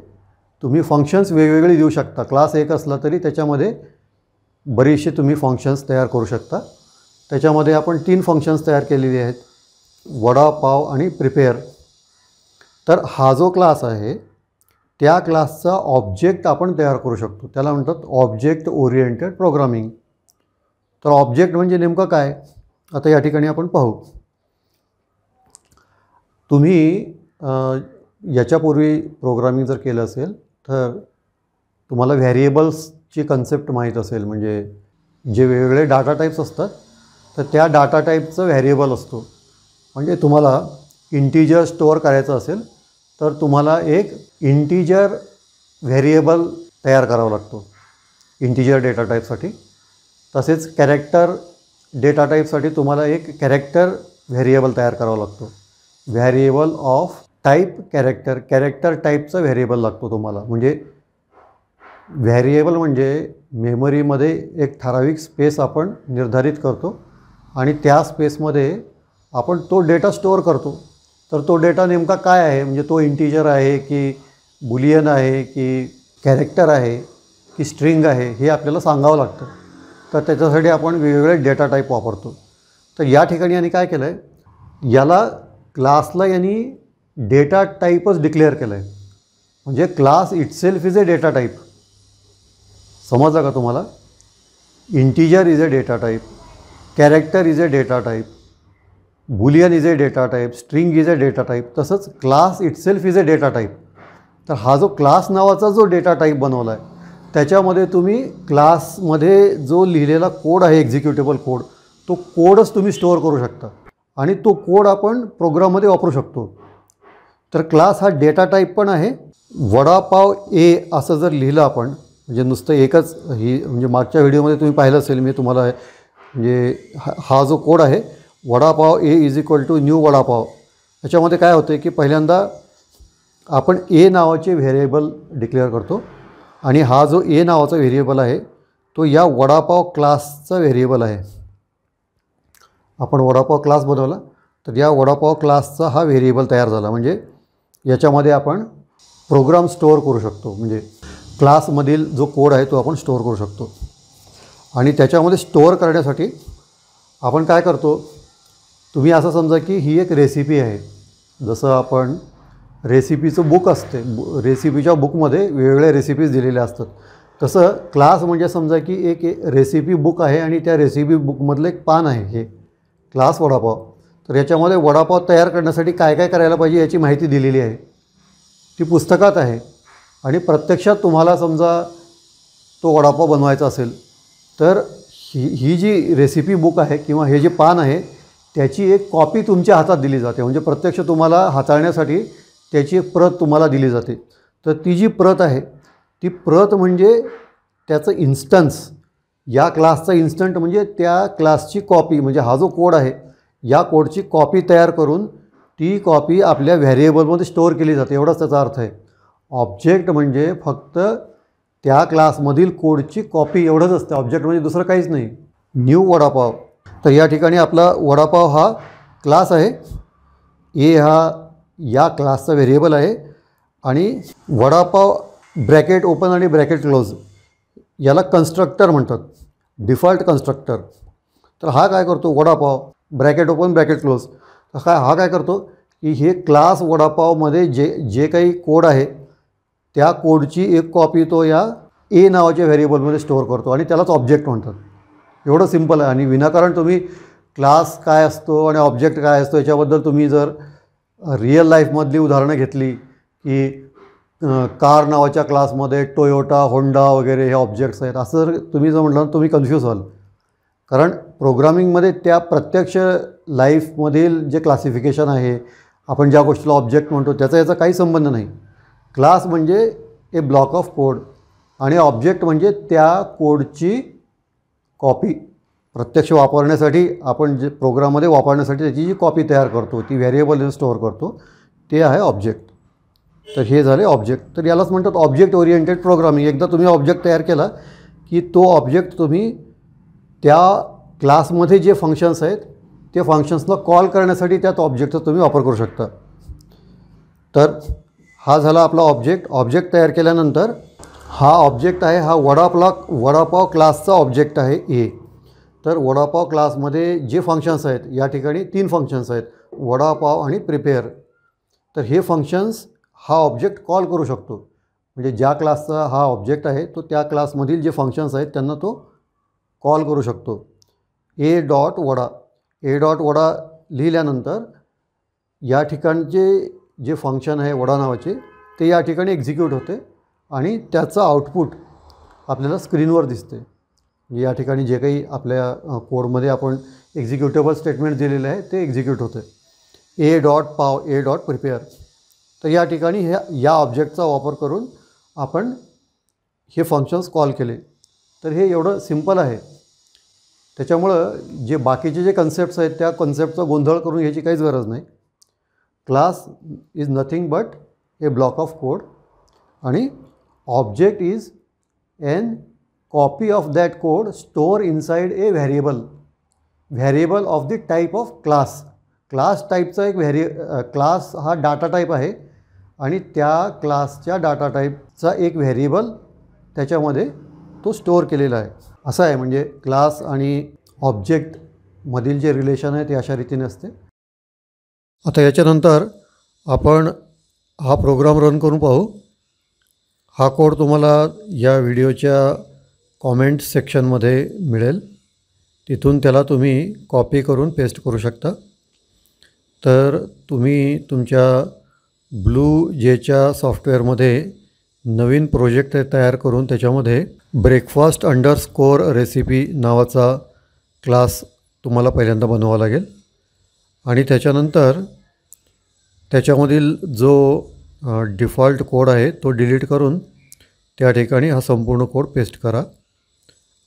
तुम्ही फंक्शन्स वेगवेगळी देऊ शकता. क्लास एक असला तरी त्याच्यामध्ये बरीचशी तुम्ही फंक्शन्स तयार करू शकता. त्याच्यामध्ये आपण 3 फंक्शन्स तयार केलेली आहेत, वडापाव आणि प्रिपेअर. तर हा जो क्लास आहे त्या क्लासचा ऑब्जेक्ट आपण तयार करू शकतो, त्याला म्हणतात ऑब्जेक्ट ओरिएंटेड प्रोग्रामिंग. तर ऑब्जेक्ट म्हणजे नेमकं काय, आता या ठिकाणी आपण पाहू. तुम्ही याच्यापूर्वी प्रोग्रामिंग जर केलं असेल तर तुम्हाला व्हेरिएबल्सची कन्सेप्ट माहीत असेल. म्हणजे जे वेगवेगळे डाटा टाईप्स असतात तर त्या डाटा टाईपचं व्हेरिएबल असतो. म्हणजे तुम्हाला इंटिजर स्टोअर करायचं असेल तर तुम्हाला एक इंटिजर व्हेरिएबल तयार करावा लागतो इंटिजर डेटा टाईपसाठी. तसेच कॅरेक्टर डेटा टाईपसाठी तुम्हाला एक कॅरेक्टर व्हेरिएबल तयार करावा लागतो. व्हेरिएबल ऑफ टाईप कॅरेक्टर टाईपचा व्हेरिएबल लागतो तुम्हाला. म्हणजे व्हेरिएबल म्हणजे मेमरीमध्ये एक ठराविक स्पेस आपण निर्धारित करतो आणि त्या स्पेसमध्ये आपण तो डेटा स्टोअर करतो. तर तो डेटा नेमका काय आहे, म्हणजे तो इंटिजर आहे की बुलियन आहे की कॅरेक्टर आहे की स्ट्रिंग आहे हे आपल्याला सांगावं लागतं. तर त्याच्यासाठी आपण वेगवेगळे डेटा टाईप वापरतो. तर या ठिकाणी यांनी काय केलं आहे, याला क्लासला यांनी डेटा टाईपच डिक्लेअर केलं आहे. म्हणजे class itself is a data type. समजलं का तुम्हाला? Integer is a data type, character is a data type, boolean is a data type, string is a data type. तसंच class itself is a data type. तर हा जो class नावाचा जो data type बनवला आहे त्याच्यामध्ये तुम्ही क्लासमध्ये जो लिहिलेला कोड आहे एक्झिक्युटेबल कोड, तो कोडच तुम्ही स्टोअर करू शकता आणि तो कोड आपण प्रोग्राममध्ये वापरू शकतो. तर क्लास हा डेटा टाईप पण आहे. वडापाव ए असं जर लिहिलं आपण, म्हणजे नुसतं एकच ही, म्हणजे मागच्या व्हिडिओमध्ये तुम्ही पाहिलं असेल मी तुम्हाला, म्हणजे हा जो कोड आहे vada pav a is equal to new vada pav, याच्यामध्ये काय होतं की पहिल्यांदा आपण ए नावाचे व्हेरिएबल डिक्लेअर करतो आणि हा जो ए नावाचा व्हेरिएबल आहे तो या वडापाव क्लासचा व्हेरिएबल आहे. आपण वडापाव क्लास बनवला तर या वडापाव क्लासचा हा व्हेरिएबल तयार झाला. म्हणजे याच्यामध्ये आपण प्रोग्राम स्टोअर करू शकतो. म्हणजे क्लासमधील जो कोड आहे तो आपण स्टोअर करू शकतो. आणि त्याच्यामध्ये स्टोअर करण्यासाठी आपण काय करतो, तुम्ही असं समजा की ही एक रेसिपी आहे. जसं आपण रेसिपीचं बुक असते, रेसिपीच्या बुकमध्ये वेगवेगळ्या रेसिपीज दिलेल्या असतात. तसं क्लास म्हणजे समजा की एक रेसिपी बुक आहे आणि त्या रेसिपी बुकमधलं एक पान आहे हे क्लास वडापाव. तर याच्यामध्ये वडापाव तयार करण्यासाठी काय काय करायला पाहिजे याची माहिती दिलेली आहे. ती पुस्तकात आहे आणि प्रत्यक्षात तुम्हाला समजा तो वडापाव बनवायचा असेल तर ही जी रेसिपी बुक आहे किंवा हे जे पान आहे त्याची एक कॉपी तुमच्या हातात दिली जाते. म्हणजे प्रत्यक्ष तुम्हाला हाताळण्यासाठी त्याची एक प्रत तुम्हाला दिली जाते. तर ती जी प्रत आहे ती प्रत म्हणजे त्याचं इन्स्टन्स, या क्लासचा इन्स्टंट म्हणजे त्या क्लासची कॉपी. म्हणजे हा जो कोड आहे या कोडची कॉपी तयार करून ती कॉपी आपल्या व्हेरिएबलमध्ये स्टोअर केली जाते, एवढाच त्याचा अर्थ आहे. ऑब्जेक्ट म्हणजे फक्त त्या क्लासमधील कोडची कॉपी एवढंच असतं. ऑब्जेक्ट म्हणजे दुसरं काहीच नाही. न्यू वडापाव, तर या ठिकाणी आपला वडापाव हा क्लास आहे, ए हा या क्लासचा व्हेरिएबल आहे आणि वडापाव ब्रॅकेट ओपन आणि ब्रॅकेट क्लोज याला कन्स्ट्रक्टर म्हणतात, डिफॉल्ट कन्स्ट्रक्टर. तर हा काय करतो, vada pav bracket open bracket close, हा काय करतो की हे क्लास वडापावमध्ये जे काही कोड आहे त्या कोडची एक कॉपी तो या ए नावाच्या व्हेरिएबलमध्ये स्टोअर करतो आणि त्यालाच ऑब्जेक्ट म्हणतात. एवढं सिंपल आहे. आणि विनाकारण तुम्ही क्लास काय असतो आणि ऑब्जेक्ट काय असतो याच्याबद्दल तुम्ही जर रिअल लाईफमधली उदाहरणं घेतली की कार नावाच्या क्लासमध्ये टोयोटा, होंडा वगैरे हे ऑब्जेक्ट्स आहेत, असं जर तुम्ही जर म्हटलं तुम्ही कन्फ्यूज व्हाल. कारण प्रोग्रामिंगमध्ये त्या प्रत्यक्ष लाईफमधील जे क्लासिफिकेशन आहे, आपण ज्या गोष्टीला ऑब्जेक्ट म्हणतो त्याचा याचा काही संबंध नाही. क्लास म्हणजे ए ब्लॉक ऑफ कोड आणि ऑब्जेक्ट म्हणजे त्या कोडची कॉपी. प्रत्यक्ष वापरण्यासाठी आपण जे प्रोग्राममध्ये वापरण्यासाठी त्याची जी कॉपी तयार करतो ती व्हेरिएबल स्टोअर करतो ते आहे ऑब्जेक्ट. तर हे झाले ऑब्जेक्ट. तर यालाच म्हणतात ऑब्जेक्ट ओरिएंटेड प्रोग्रामिंग. एकदा तुम्ही ऑब्जेक्ट तयार केला की तो ऑब्जेक्ट तुम्ही त्या क्लासमध्ये जे फंक्शन्स आहेत ते फंक्शन्सला कॉल करण्यासाठी त्यात ऑब्जेक्टचा तुम्ही वापर करू शकता. तर हा झाला आपला ऑब्जेक्ट. ऑब्जेक्ट तयार केल्यानंतर हा ऑब्जेक्ट आहे, हा वडापाव क्लासचा ऑब्जेक्ट आहे ए. तर वडापाव क्लासमध्ये जे फंक्शन्स आहेत, या ठिकाणी 3 फंक्शन्स आहेत, वडापाव आणि प्रिपेअर. तर हे फंक्शन्स हा ऑब्जेक्ट कॉल करू शकतो. म्हणजे ज्या क्लासचा हा ऑब्जेक्ट आहे तो त्या क्लासमधील जे फंक्शन्स आहेत त्यांना तो कॉल करू शकतो. ए डॉट वडा लिहिल्यानंतर या ठिकाणचे जे फंक्शन आहे वडा नावाचे ते या ठिकाणी एक्झिक्यूट होते आणि त्याचं आउटपुट आपल्याला स्क्रीनवर दिसते. या ठिकाणी जे काही आपल्या कोडमध्ये आपण एक्झिक्युटेबल स्टेटमेंट दिलेले आहे ते एक्झिक्यूट होते. ए डॉट प्रिपेअर. तर या ठिकाणी या ऑब्जेक्टचा वापर करून आपण हे फंक्शन्स कॉल केले. तर हे एवढं सिम्पल आहे. त्याच्यामुळं जे बाकीचे जे कन्सेप्ट्स आहेत त्या कन्सेप्टचा गोंधळ करून घ्यायची काहीच गरज नाही. Class is nothing but a block of code आणि object is an copy of that code store inside a variable of the type of class. Class टाईपचा एक क्लास हा डाटा टाईप आहे आणि त्या क्लासच्या डाटा टाईपचा एक व्हेरिएबल त्याच्यामध्ये तो स्टोअर केलेला आहे. असं आहे. म्हणजे क्लास आणि ऑब्जेक्टमधील जे रिलेशन आहे ते अशा रीतीने असते. आता याच्यानंतर आपण हा प्रोग्राम रन करून पाहू. हा कोड तुम्हाला या व्हिडिओच्या कॉमेंट सेक्शनमध्ये मिळेल. तिथून त्याला तुम्ही कॉपी करून पेस्ट करू शकता. तर तुम्ही तुमच्या ब्लूजेच्या सॉफ्टवेअरमध्ये नवीन प्रोजेक्ट तयार करून त्याच्यामध्ये ब्रेकफास्ट अंडरस्कोअर रेसिपी नावाचा क्लास तुम्हाला पहिल्यांदा बनवावा लागेल आणि त्याच्यानंतर त्याच्यामधील जो डिफॉल्ट कोड आहे तो डिलीट करून त्या ठिकाणी हा संपूर्ण कोड पेस्ट करा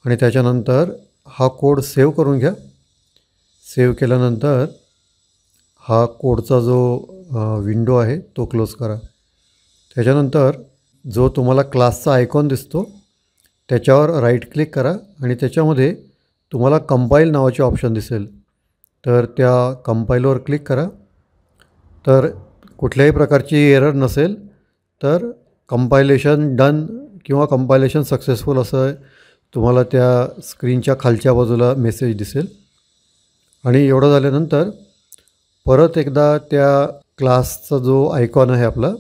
आणि त्याच्यानंतर हा कोड सेव्ह करून घ्या. सेव्ह केल्यानंतर हा कोडचा जो विंडो आहे तो क्लोज करा. त्याच्यानंतर जो तुम्हाला क्लासचा आयकॉन दिसतो त्याच्यावर राईट क्लिक करा आणि त्याच्यामध्ये तुम्हाला कंपाईल नावाचे ऑप्शन दिसेल. तर त्या कंपाईलवर क्लिक करा. तर कुठल्याही प्रकारची एरर नसेल तर कंपायलेशन डन किंवा कंपायलेशन सक्सेसफुल असं तुम्हाला त्या स्क्रीनच्या खालच्या बाजूला मेसेज दिसेल. आणि एवढं झाल्यानंतर परत एकदा त्या क्लासचा जो आयकॉन आहे आपला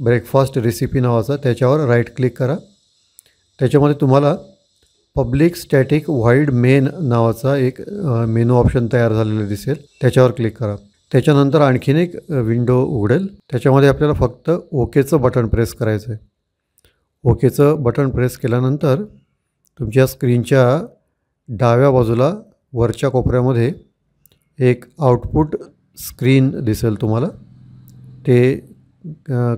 ब्रेकफास्ट रेसिपी नावाचा त्याच्यावर राईट क्लिक करा. त्याच्यामध्ये तुम्हाला पब्लिक स्टॅटिक व्हाईड मेन नावाचा एक मेनू ऑप्शन तयार झालेला दिसेल. त्याच्यावर क्लिक करा. त्याच्यानंतर आणखीन एक विंडो उघडेल. त्याच्यामध्ये आपल्याला फक्त ओकेचं बटन प्रेस करायचं आहे. ओकेचं बटन प्रेस केल्यानंतर तुमच्या स्क्रीनच्या डाव्या बाजूला वरच्या कोपऱ्यामध्ये एक आउटपुट स्क्रीन दिसेल तुम्हाला. ते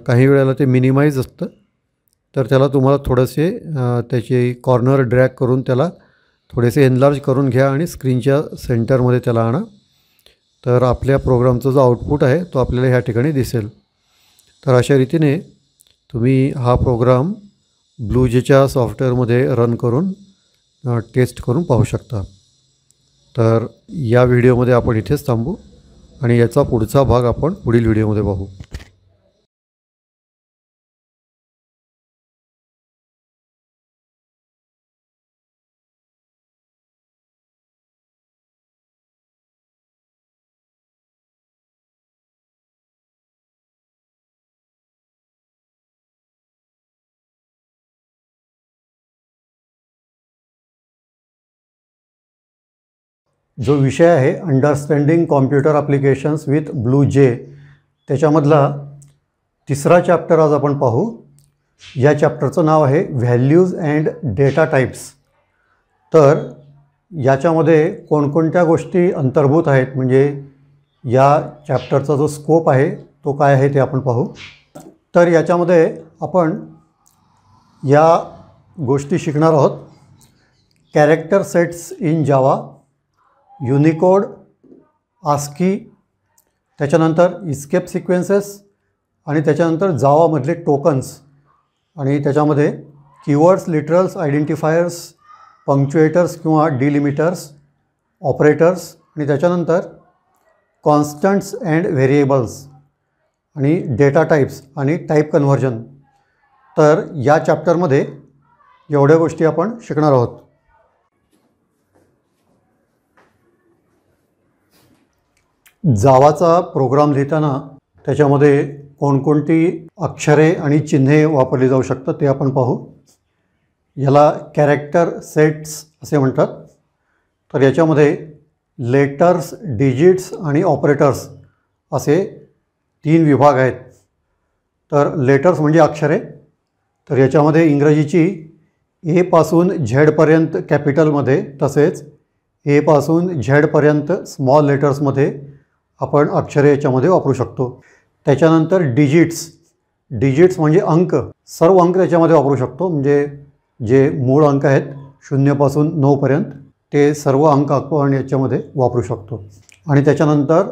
काही वेळेला ते मिनिमाइज असतं. तर त्याला तुम्हाला थोडेसे त्याचे कॉर्नर ड्रॅग करून त्याला थोडेसे एनलार्ज करून घ्या आणि स्क्रीनच्या सेंटरमध्ये त्याला आणा. तर आपल्या प्रोग्रामचा जो आउटपुट आहे तो आपल्याला ह्या ठिकाणी दिसेल. तर अशा रीतीने तुम्ही हा प्रोग्राम ब्लूजेच्या सॉफ्टवेअरमध्ये रन करून टेस्ट करून पाहू शकता. तर या व्हिडिओमध्ये आपण इथेच थांबू आणि याचा पुढचा भाग आपण पुढील व्हिडिओमध्ये पाहू. जो विषय आहे understanding computer applications with BlueJ त्याच्यामधला तिसरा चॅप्टर आज आपण पाहू. या चॅप्टरचं नाव आहे व्हॅल्यूज अँड डेटा टाईप्स. तर याच्यामध्ये कोणकोणत्या गोष्टी अंतर्भूत आहेत म्हणजे या चॅप्टरचा जो स्कोप आहे तो काय आहे ते आपण पाहू. तर याच्यामध्ये आपण या गोष्टी शिकणार आहोत. Character sets in Java, Unicode, ASCII, त्याच्यानंतर इस्केप सिक्वेन्सेस आणि त्याच्यानंतर जावामधले टोकन्स आणि त्याच्यामध्ये कीवर्ड्स, लिटरल्स, आयडेंटिफायर्स, पंक्च्युएटर्स किंवा डिलिमिटर्स, ऑपरेटर्स आणि त्याच्यानंतर कॉन्स्टंट्स अँड व्हेरिएबल्स आणि डेटा टाईप्स आणि टाईप कन्व्हर्जन. तर या चॅप्टरमध्ये एवढ्या गोष्टी आपण शिकणार आहोत. जावाचा प्रोग्राम लिहिताना त्याच्यामध्ये कोणकोणती अक्षरे आणि चिन्हे वापरली जाऊ शकतात ते आपण पाहू. याला कॅरेक्टर सेट्स असे म्हणतात. तर याच्यामध्ये लेटर्स, डिजिट्स आणि ऑपरेटर्स असे 3 विभाग आहेत. तर लेटर्स म्हणजे अक्षरे. तर याच्यामध्ये इंग्रजीची ए पासून झेडपर्यंत कॅपिटलमध्ये तसेच ए पासून झेडपर्यंत स्मॉल लेटर्समध्ये आपण अक्षरे याच्यामध्ये वापरू शकतो. त्याच्यानंतर डिजिट्स म्हणजे अंक, सर्व अंक त्याच्यामध्ये वापरू शकतो. म्हणजे जे मूळ अंक आहेत 0 पासून 9 पर्यंत ते सर्व अंक आपण याच्यामध्ये वापरू शकतो. आणि त्याच्यानंतर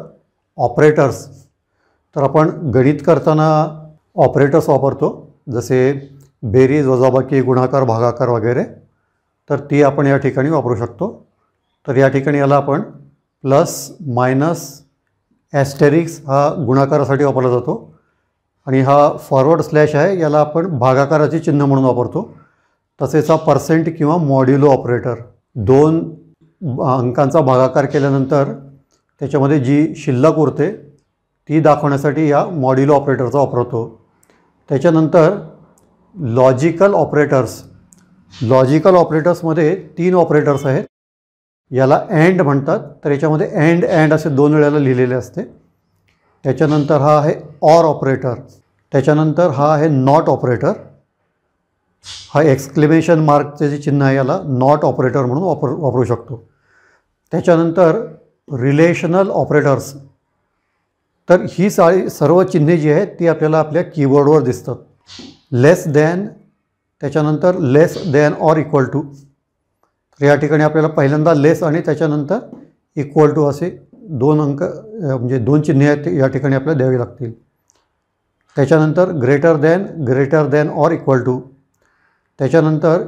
ऑपरेटर्स. तर आपण गणित करताना ऑपरेटर्स वापरतो, जसे बेरीज, वजाबाकी, गुणाकार, भागाकार वगैरे. तर ती आपण या ठिकाणी वापरू शकतो. तर या ठिकाणी याला आपण प्लस, मायनस, ॲस्टेरिक्स हा गुणाकारासाठी वापरला जातो. आणि हा फॉरवर्ड स्लॅश आहे, याला आपण भागाकाराचे चिन्ह म्हणून वापरतो. तसेच हा पर्सेंट किंवा मॉड्युलो ऑपरेटर, 2 अंकांचा भागाकार केल्यानंतर त्याच्यामध्ये जी शिल्लक उरते ती दाखवण्यासाठी या मॉड्युलो ऑपरेटरचा वापरतो. त्याच्यानंतर लॉजिकल ऑपरेटर्समध्ये 3 ऑपरेटर्स आहेत. याला अँड म्हणतात. तर याच्यामध्ये अँड असे 2 वेळेला लिहिलेले असते. त्याच्यानंतर हा आहे ऑर ऑपरेटर. त्याच्यानंतर हा आहे नॉट ऑपरेटर. हा एक्सक्लेमेशन मार्कचे जे चिन्ह आहे याला नॉट ऑपरेटर म्हणून वापरू शकतो. त्याच्यानंतर रिलेशनल ऑपरेटर्स. तर ही सर्व चिन्हे जी आहेत ती आपल्याला आपल्या कीबोर्डवर दिसतात. लेस दॅन, त्याच्यानंतर लेस दॅन ऑर इक्वल टू. तर या ठिकाणी आपल्याला पहिल्यांदा लेस आणि त्याच्यानंतर इक्वल टू असे 2 अंक म्हणजे 2 चिन्हे आहेत या ठिकाणी आपल्याला द्यावी लागतील. त्याच्यानंतर greater than or equal to. त्याच्यानंतर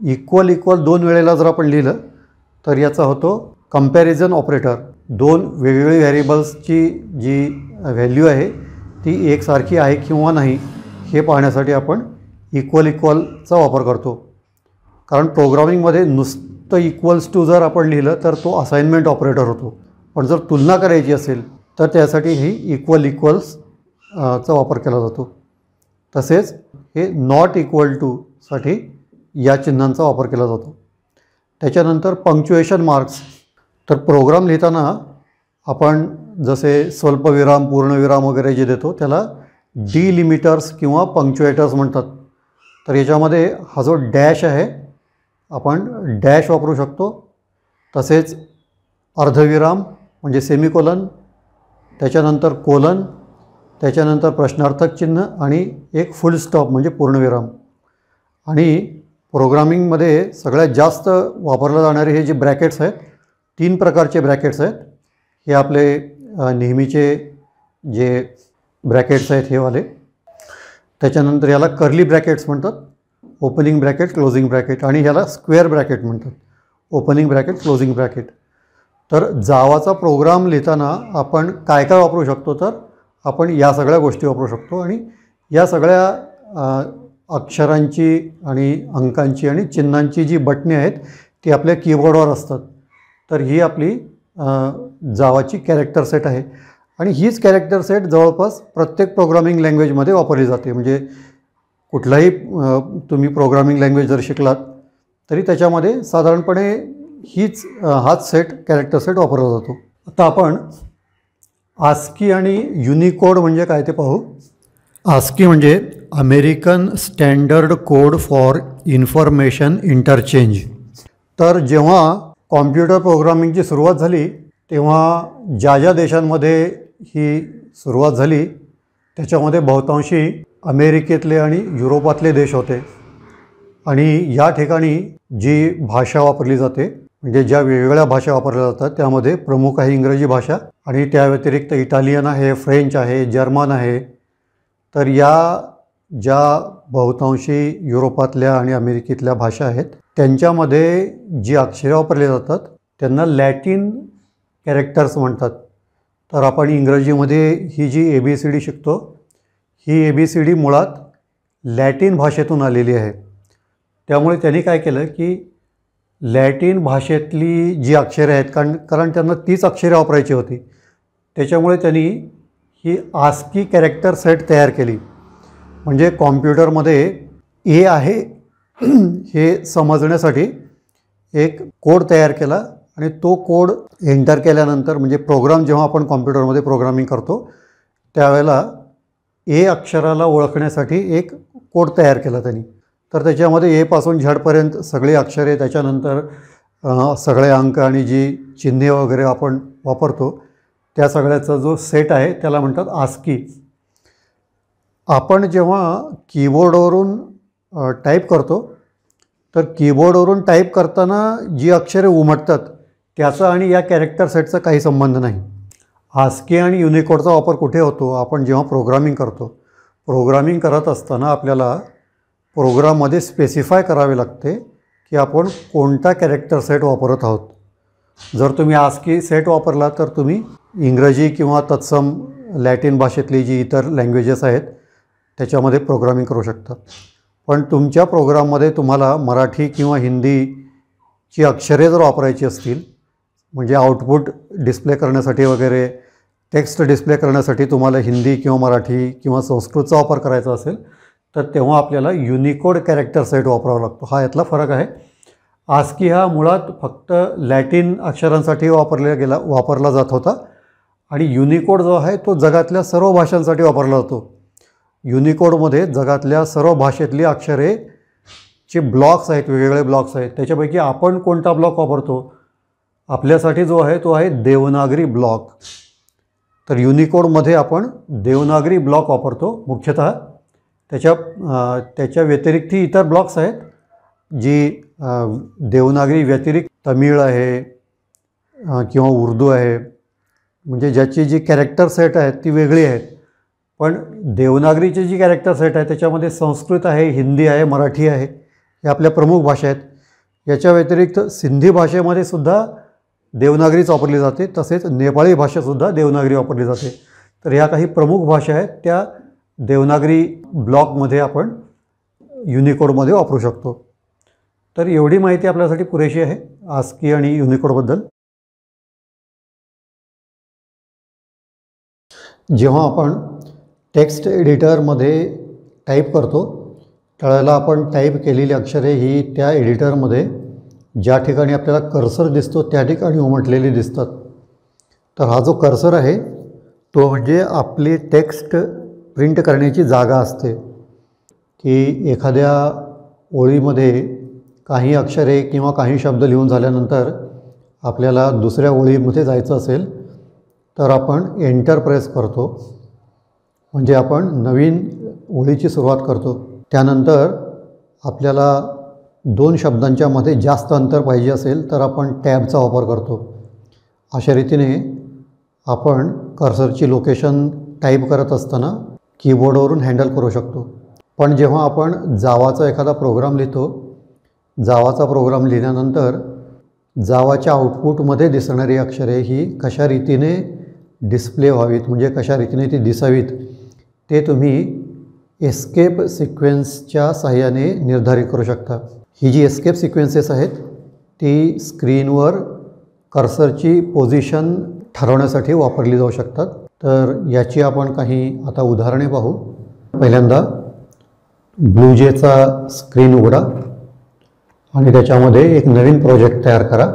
इक्वल 2 वेळेला जर आपण लिहिलं तर याचा होतो कंपॅरिझन ऑपरेटर. 2 वेगवेगळी व्हेरिएबल्सची जी व्हॅल्यू आहे ती एकसारखी आहे किंवा नाही हे पाहण्यासाठी आपण इक्वलचा वापर करतो. कारण प्रोग्रामिंगमध्ये नुसतं इक्वल्स टू जर आपण लिहिलं तर तो असाइनमेंट ऑपरेटर होतो. पण जर तुलना करायची असेल तर त्यासाठी ही इक्वलचा वापर केला जातो. तसेच हे नॉट इक्वल टूसाठी या चिन्हांचा वापर केला जातो. त्याच्यानंतर पंक्च्युएशन मार्क्स. तर प्रोग्राम लिहिताना आपण जसे स्वल्पविराम, पूर्णविराम वगैरे जे देतो त्याला डिलिमिटर्स किंवा पंक्च्युएटर्स म्हणतात. तर याच्यामध्ये हा जो डॅश आहे आपण डॅश वापरू शकतो. तसेच अर्धविराम म्हणजे सेमिकोलन, त्याच्यानंतर कोलन, त्याच्यानंतर प्रश्नार्थक चिन्ह आणि एक फुल स्टॉप म्हणजे पूर्णविराम. आणि प्रोग्रामिंगमध्ये सगळ्यात जास्त वापरले जाणारे हे जे ब्रॅकेट्स आहेत 3 प्रकारचे ब्रॅकेट्स आहेत. हे आपले नेहमीचे जे ब्रॅकेट्स आहेत हे वाले. त्याच्यानंतर याला कर्ली ब्रॅकेट्स म्हणतात, ओपनिंग ब्रॅकेट, क्लोजिंग ब्रॅकेट. आणि ह्याला स्क्वेअर ब्रॅकेट म्हणतात, ओपनिंग ब्रॅकेट, क्लोजिंग ब्रॅकेट. तर जावाचा प्रोग्राम लिहिताना आपण काय काय वापरू शकतो, तर आपण या सगळ्या गोष्टी वापरू शकतो. आणि या सगळ्या अक्षरांची आणि अंकांची आणि चिन्हांची जी बटणे आहेत ती आपल्या कीबोर्डवर असतात. तर ही आपली जावाची कॅरेक्टर सेट आहे. आणि हीच कॅरेक्टर सेट जवळपास प्रत्येक प्रोग्रामिंग लँग्वेजमध्ये वापरली जाते. म्हणजे कुठलाही तुम्ही प्रोग्रामिंग लँग्वेज जर शिकलात तरी त्याच्यामध्ये साधारणपणे हाच कॅरेक्टर सेट वापरला जातो. आता आपण आस्की आणि युनिकोड म्हणजे काय ते पाहू. आस्की म्हणजे American standard code for information interchange. तर जेव्हा कॉम्प्युटर प्रोग्रामिंगची सुरुवात झाली तेव्हा ज्या देशांमध्ये ही सुरुवात झाली त्याच्यामध्ये बहुतांशी अमेरिकेतले आणि युरोपातले देश होते. आणि या ठिकाणी जी भाषा वापरली जाते म्हणजे ज्या वेगवेगळ्या भाषा वापरल्या जातात त्यामध्ये प्रमुख आहे इंग्रजी भाषा आणि त्या व्यतिरिक्त इटालियन आहे, फ्रेंच आहे, जर्मन आहे. तर या ज्या बहुतांशी युरोपातल्या आणि अमेरिकेतल्या भाषा आहेत त्यांच्यामध्ये जी अक्षरे वापरली जातात त्यांना लॅटिन कॅरेक्टर्स म्हणतात. तर आपण इंग्रजीमध्ये ही जी ABCD शिकतो ही ABCD मुळात लॅटिन भाषेतून आलेली आहे. त्यामुळे त्यांनी काय केलं की लॅटिन भाषेतली जी अक्षरे आहेत, कारण त्यांना तीच अक्षरे वापरायची होती, त्याच्यामुळे त्यांनी ही आस्की कॅरेक्टर सेट तयार केली. म्हणजे कॉम्प्युटरमध्ये ए आहे हे समजण्यासाठी एक कोड तयार केला आणि तो कोड एंटर केल्यानंतर, म्हणजे प्रोग्राम जेव्हा आपण कॉम्प्युटरमध्ये प्रोग्रामिंग करतो त्यावेळेला ए अक्षराला ओळखण्यासाठी एक कोड तयार केला त्यांनी. तर त्याच्यामध्ये ए पासून झेडपर्यंत सगळी अक्षरे, त्याच्यानंतर सगळे अंक आणि जी चिन्हे वगैरे आपण वापरतो त्या सगळ्याचा जो सेट आहे त्याला म्हणतात आस्की. आपण जेव्हा कीबोर्डवरून टाईप करतो तर कीबोर्डवरून टाईप करताना जी अक्षरे उमटतात त्याचा आणि या कॅरेक्टर सेटचा काही संबंध नाही. आस्की आणि युनिकोडचा वापर कुठे होतो? आपण जेव्हा प्रोग्रामिंग करतो. प्रोग्रामिंग करत असताना आपल्याला प्रोग्राममध्ये स्पेसिफाय करावे लागते की आपण कोणता कॅरेक्टर सेट वापरत आहोत. जर तुम्ही आस्की सेट वापरला तर तुम्ही इंग्रजी किंवा तत्सम लॅटिन भाषेतली जी इतर लँग्वेजेस आहेत त्याच्यामध्ये प्रोग्रामिंग करू शकता. पण तुमच्या प्रोग्राममध्ये तुम्हाला मराठी किंवा हिंदीची अक्षरे जर वापरायची असतील, म्हणजे आउटपुट डिस्प्ले करण्यासाठी वगैरे, टेक्स्ट डिस्प्ले करण्यासाठी तुम्हाला हिंदी किंवा मराठी किंवा संस्कृतचा वापर करायचा असेल तर तेव्हा आपल्याला युनिकोड कॅरेक्टर सेट वापरावा लागतो. हा यातला फरक आहे. आस्की हा मुळात फक्त लॅटिन अक्षरांसाठी वापरला जात होता आणि युनिकोड जो आहे तो जगातल्या सर्व भाषांसाठी वापरला जातो. युनिकोडमध्ये जगातल्या सर्व भाषेतली अक्षरेचे ब्लॉक्स आहेत, वेगवेगळे ब्लॉक्स आहेत. त्याच्यापैकी आपण कोणता ब्लॉक वापरतो? आपल्यासाठी जो आहे तो आहे देवनागरी ब्लॉक. तर युनिकोडमध्ये आपण देवनागरी ब्लॉक वापरतो मुख्यतः. त्याच्या व्यतिरिक्त इतर ब्लॉक्स आहेत जी देवनागरी व्यतिरिक्त तमिळ आहे किंवा उर्दू आहे, म्हणजे ज्याची जी कॅरेक्टर सेट आहेत ती वेगळी आहेत. पण देवनागरीची जी कॅरेक्टर सेट आहे त्याच्यामध्ये संस्कृत आहे, हिंदी आहे, मराठी आहे, हे आपल्या प्रमुख भाषा आहेत. याच्या व्यतिरिक्त सिंधी भाषेमध्ये सुद्धा देवनागरीच वापरली जाते, तसेच नेपाळी भाषेसुद्धा देवनागरी वापरली जाते. तर ह्या काही प्रमुख भाषा आहेत, त्या देवनागरी ब्लॉकमध्ये आपण युनिकोडमध्ये वापरू शकतो. तर एवढी माहिती आपल्यासाठी पुरेशी आहे आस्की आणि युनिकोडबद्दल. जेव्हा आपण टेक्स्ट एडिटरमध्ये टाईप करतो त्यावेळेला आपण टाईप केलेली अक्षरे ही त्या एडिटरमध्ये ज्या ठिकाणी आपल्याला कर्सर दिसतो त्या ठिकाणी उमटलेली दिसतात. तर हा जो कर्सर आहे तो म्हणजे आपली टेक्स्ट प्रिंट करण्याची जागा असते. की एखाद्या ओळीमध्ये काही अक्षरे किंवा काही शब्द लिहून झाल्यानंतर आपल्याला दुसऱ्या ओळीमध्ये जायचं असेल तर आपण एंटर प्रेस करतो, म्हणजे आपण नवीन ओळीची सुरुवात करतो. त्यानंतर आपल्याला दोन शब्दांच्या मध्ये जास्त अंतर पाहिजे असेल तर आपण टॅबचा वापर करतो. अशा रीतीने आपण कर्सरची लोकेशन टाईप करत असताना कीबोर्डवरून हँडल करू शकतो. पण जेव्हा आपण जावाचा एखादा प्रोग्राम लिहितो, जावाचा प्रोग्राम लिहिल्यानंतर जावाच्या आउटपुटमध्ये दिसणारी अक्षरे ही कशा रीतीने डिस्प्ले व्हावीत, म्हणजे कशा रीतीने ती दिसावीत, ते तुम्ही एस्केप सिक्वेन्सच्या साहाय्याने निर्धारित करू शकता. ही जी एस्केप सिक्वेन्सेस आहेत ती स्क्रीनवर कर्सरची पोझिशन ठरवण्यासाठी वापरली जाऊ शकतात. तर याची आपण काही आता उदाहरणे पाहू. पहिल्यांदा ब्लूजेचा स्क्रीन उघडा आणि त्याच्यामध्ये एक नवीन प्रोजेक्ट तयार करा.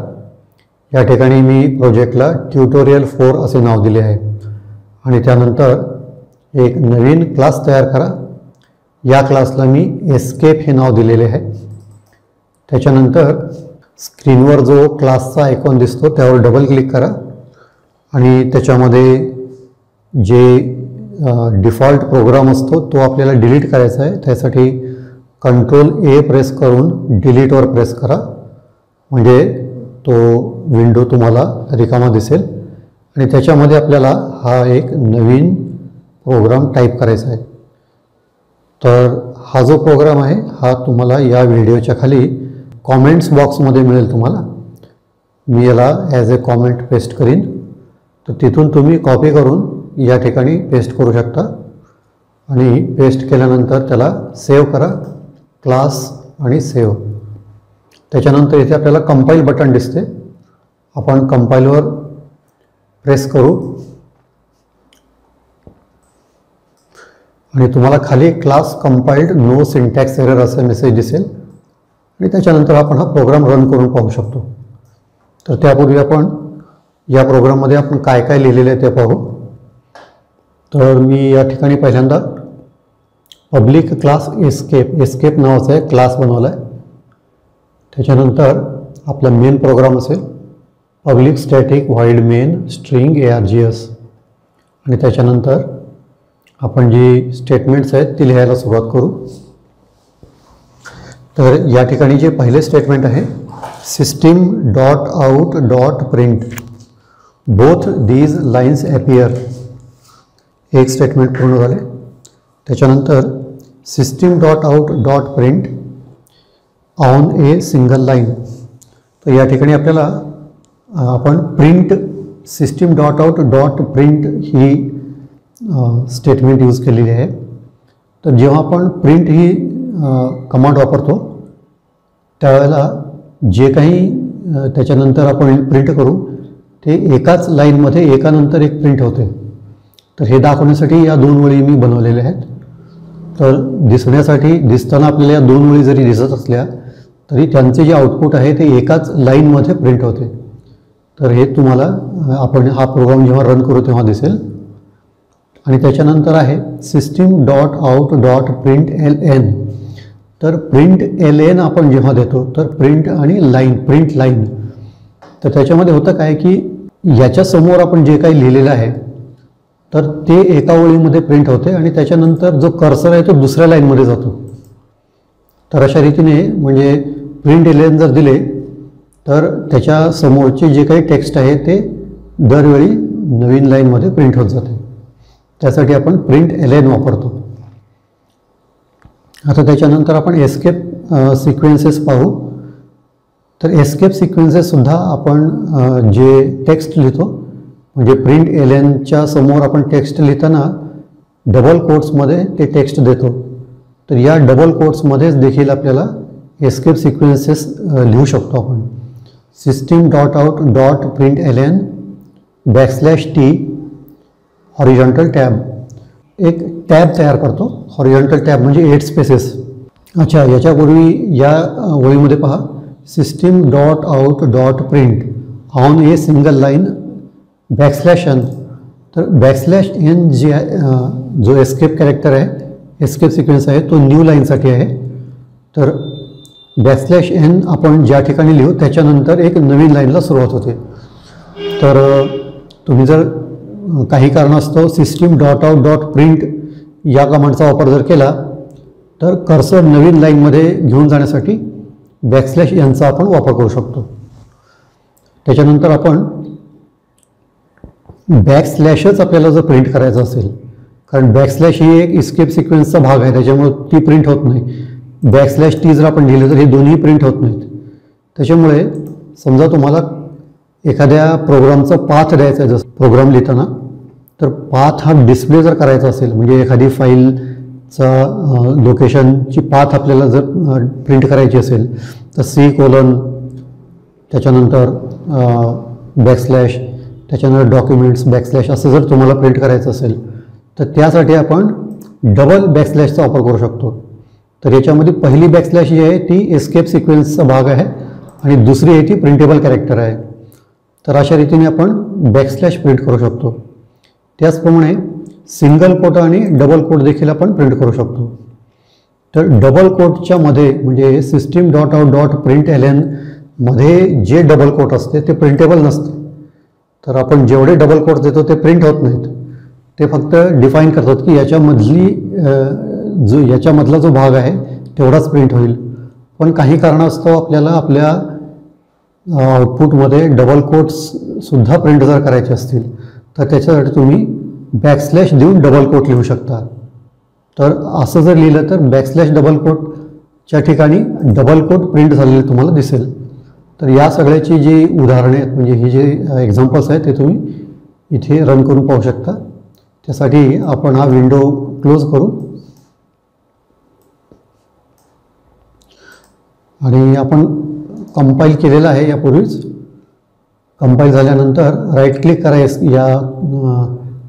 या ठिकाणी मी प्रोजेक्टला ट्युटोरियल 4 असे नाव दिले आहे आणि त्यानंतर एक नवीन क्लास तयार करा. या क्लासला मी एस्केप हे नाव दिलेले आहे. त्याच्यानंतर स्क्रीनवर जो क्लासचा आयकॉन दिसतो त्यावर डबल क्लिक करा आणि त्याच्यामध्ये जे डिफॉल्ट प्रोग्राम असतो तो आपल्याला डिलीट करायचा आहे. त्यासाठी Ctrl+A प्रेस करून डिलीटवर प्रेस करा, म्हणजे तो विंडो तुम्हाला रिकामा दिसेल आणि त्याच्यामध्ये आपल्याला हा एक नवीन प्रोग्राम टाईप करायचा आहे. तर हा जो प्रोग्राम आहे हा तुम्हाला या व्हिडिओच्या खाली कॉमेंट्स बॉक्समध्ये मिळेल. तुम्हाला मी याला ॲज ए कॉमेंट पेस्ट करीन, तर तिथून तुम्ही कॉपी करून या ठिकाणी पेस्ट करू शकता आणि पेस्ट केल्यानंतर त्याला सेव्ह करा. क्लास आणि सेव्ह. त्याच्यानंतर इथे आपल्याला कंपाईल बटन दिसते. आपण कंपाईलवर प्रेस करू आणि तुम्हाला खाली class compiled no syntax error असा मेसेज दिसेल आणि त्याच्यानंतर आपण हा प्रोग्राम रन करून पाहू शकतो. तर त्यापूर्वी आपण या प्रोग्राममध्ये आपण काय काय लिहिलेलं आहे ते पाहू. तर मी या ठिकाणी पहिल्यांदा पब्लिक क्लास एस्केप नावाचा एक क्लास बनवला आहे. त्याच्यानंतर आपला मेन प्रोग्राम असेल public static void main string args आणि त्याच्यानंतर आपण जी स्टेटमेंट्स आहेत ती लिहायला सुरुवात करू. तर या ठिकाणी जे पहिले स्टेटमेंट आहे system dot out dot print both these lines appear, एक स्टेटमेंट पूर्ण झाले. त्याच्यानंतर system dot out dot print on a single line. तर या ठिकाणी आपल्याला आपण print system dot out dot print ही स्टेटमेंट यूज केलेली आहे. तर जेव्हा आपण प्रिंट ही कमांड वापरतो त्यावेळेला जे काही त्याच्यानंतर आपण प्रिंट करू ते एकाच लाईनमध्ये एकानंतर एक प्रिंट होते. तर हे दाखवण्यासाठी या दोन ओळी मी बनवलेल्या आहेत. तर दिसताना आपल्याला या दोन ओळी जरी दिसत असल्या तरी त्यांचे जे आउटपुट आहे ते एकाच लाईनमध्ये प्रिंट होते. तर हे तुम्हाला आपण हा प्रोग्राम जेव्हा रन करू तेव्हा दिसेल. आणि त्याच्यानंतर आहे system dot out dot print LN. तर प्रिंट LN आपण जेव्हा देतो तर प्रिंट आणि लाईन प्रिंट लाईन, तर त्याच्यामध्ये होतं काय की याच्यासमोर आपण जे काही लिहिलेलं आहे तर ते एका ओळीमध्ये प्रिंट होते आणि त्याच्यानंतर जो कर्सर आहे तो दुसऱ्या लाईनमध्ये जातो. तर अशा रीतीने म्हणजे प्रिंट LN जर दिले तर त्याच्या समोरचे जे काही टेक्स्ट आहे ते दरवेळी नवीन लाईनमध्ये प्रिंट होत जाते. त्यासाठी आपण प्रिंट LN वापरतो. आता त्याच्यानंतर आपण एस्केप सिक्वेन्सेस पाहू. तर एस्केप सिक्वेन्सेससुद्धा आपण जे टेक्स्ट लिहितो म्हणजे प्रिंट LNच्या समोर आपण टेक्स्ट लिहिताना डबल कोट्समध्ये ते टेक्स्ट देतो. तर या डबल कोट्समध्येच देखील आपल्याला एस्केप सिक्वेन्सेस लिहू शकतो आपण. System dot out dot print LN \T horizontal tab, एक टॅब तयार करतो. हॉरिझॉन्टल टॅब म्हणजे 8 स्पेसेस. अच्छा, याच्यापूर्वी या ओळीमध्ये पहा system dot out dot print on a single line \N. तर \N जी जो एस्केप कॅरेक्टर आहे एस्केप सिक्वेन्स आहे तो न्यू लाईनसाठी आहे. तर \N आपण ज्या ठिकाणी लिहू त्याच्यानंतर एक नवीन लाईनला सुरुवात होते. तर तुम्ही जर काही कारणास्तव system dot out dot print या कमांडचा वापर जर केला तर कर्सर नवीन लाईनमध्ये घेऊन जाण्यासाठी \Nचा आपण वापर करू शकतो. त्याच्यानंतर आपण \च आपल्याला जर प्रिंट करायचं असेल, कारण ही एक एस्केप सिक्वेन्सचा भाग आहे त्याच्यामुळे ती प्रिंट होत नाही. \T जर आपण लिहिलं तर हे दोन्ही प्रिंट होत नाहीत. त्याच्यामुळे समजा तुम्हाला एखाद्या प्रोग्रामचा पाथ द्यायचा आहे जसं प्रोग्राम लिहिताना, तर पाथ हा डिस्प्ले जर करायचा असेल म्हणजे एखादी फाईलचा लोकेशनची पाथ आपल्याला जर प्रिंट करायची असेल तर C:, त्याच्यानंतर \, त्याच्यानंतर डॉक्युमेंट्स असं जर तुम्हाला प्रिंट करायचं असेल तर त्यासाठी आपण डबल \चा वापर करू शकतो. तर याच्यामध्ये पहिली \, जी आहे ती एस्केप सिक्वेन्सचा भाग आहे आणि दुसरी आहे ती प्रिंटेबल कॅरेक्टर आहे. तर अशा रीतीने आपण \, प्रिंट करू शकतो. त्याचप्रमाणे सिंगल कोट आणि डबल कोट देखील आपण प्रिंट करू शकतो. तर डबल कोटच्या मध्ये म्हणजे system dot out dot print LN मध्ये जे डबल कोट असते ते प्रिंटेबल नसते. तर आपण जेवढे डबल कोट देतो ते प्रिंट होत नाहीत, ते फक्त डिफाईन करतात की याच्यामधला जो भाग आहे तेवढाच प्रिंट होईल. पण काही कारणास्तव आपल्याला आपल्या आउटपुटमध्ये डबल कोट्ससुद्धा प्रिंट जर करायचे असतील तर त्याच्यासाठी तुम्ही \, देऊन डबल कोट लिहू शकता. तर असं जर लिहिलं तर डबल कोटच्या ठिकाणी डबल कोट प्रिंट झालेले तुम्हाला दिसेल. तर या सगळ्याची जी उदाहरणे आहेत म्हणजे हे जे एक्झाम्पल्स आहेत ते तुम्ही इथे रन करून पाहू शकता. त्यासाठी आपण हा विंडो क्लोज करू. आणि आपण कंपाईल केलेलं आहे यापूर्वीच. कंपाईल झाल्यानंतर राईट क्लिक करायचं या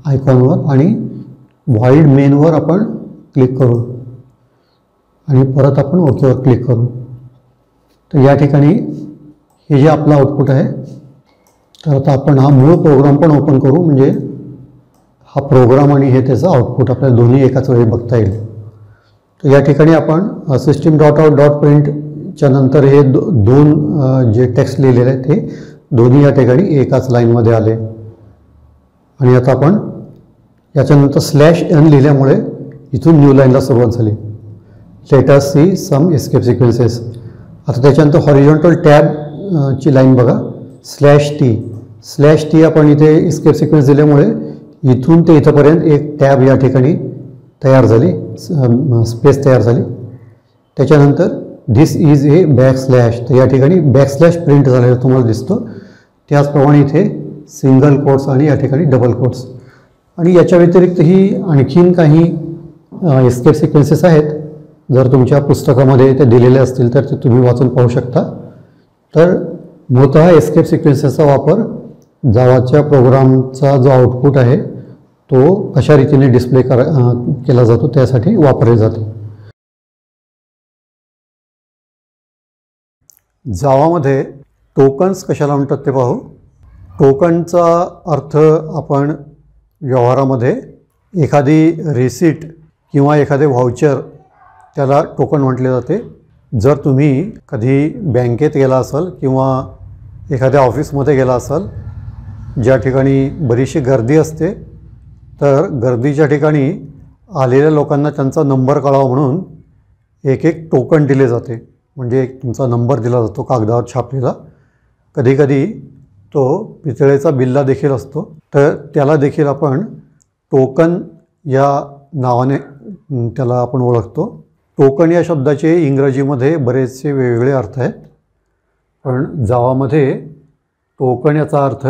आयकॉनवर आणि व्हॉइड मेनवर आपण क्लिक करू आणि परत आपण ओकेवर क्लिक करू. तर या ठिकाणी हे जे आपलं आउटपुट आहे, तर आता आपण हा मूळ प्रोग्राम पण ओपन करू, म्हणजे हा प्रोग्राम आणि हे त्याचं आउटपुट आपल्याला दोन्ही एकाच वेळी बघता येईल. तर या ठिकाणी आपण system.out.printच्या नंतर हे दोन जे टेक्स्ट लिहिलेले आहेत ते दोन्ही या ठिकाणी एकाच लाईनमध्ये आले. आणि आता आपण याच्यानंतर /n लिहिल्यामुळे इथून न्यू लाईनला सुरुवात झाली. लेट अस सी सम एस्केप सिक्वेन्सेस. आता त्याच्यानंतर हॉरिझॉन्टल टॅबची लाईन बघा, /t आपण इथे एस्केप सिक्वेन्स दिल्यामुळे इथून ते इथंपर्यंत एक टॅब या ठिकाणी तयार झाली, स्पेस तयार झाली. त्याच्यानंतर धिस इज ए /. तर या ठिकाणी / प्रिंट झालेला तुम्हाला दिसतो. त्याचप्रमाणे इथे सिंगल कोट्स आणि या ठिकाणी डबल कोट्स. आणि याच्या व्यतिरिक्तही आणखीन काही एस्केप सिक्वेन्सेस आहेत. जर तुमच्या पुस्तकामध्ये ते दिलेले असतील तर ते तुम्ही वाचून पाहू शकता. तर मूळतः एस्केप सिक्वेन्सेसचा वापर जावाच्या प्रोग्रामचा जो आउटपुट आहे तो कशा रीतीने डिस्प्ले केला जातो त्यासाठी वापरले जाते. जावामध्ये टोकन्स कशाला म्हणतात ते पाहू. टोकनचा अर्थ आपण व्यवहारामध्ये एखादी रिसीट किंवा एखादे व्हाउचर त्याला टोकन म्हटले जाते. जर तुम्ही कधी बँकेत गेला असाल किंवा एखाद्या ऑफिसमध्ये गेला असाल ज्या ठिकाणी बरीचशी गर्दी असते, तर गर्दीच्या ठिकाणी आलेल्या लोकांना त्यांचा नंबर कळावा म्हणून एक टोकन दिले जाते. म्हणजे एक तुमचा नंबर दिला जातो कागदावर छापलेला. कधीकधी तो पितळेचा बिल्ला देखील असतो, तर त्याला देखील आपण टोकन या नावाने त्याला आपण ओळखतो. टोकन या शब्दाचे इंग्रजीमध्ये बरेचसे वेगवेगळे अर्थ आहेत, पण जावामध्ये टोकन याचा अर्थ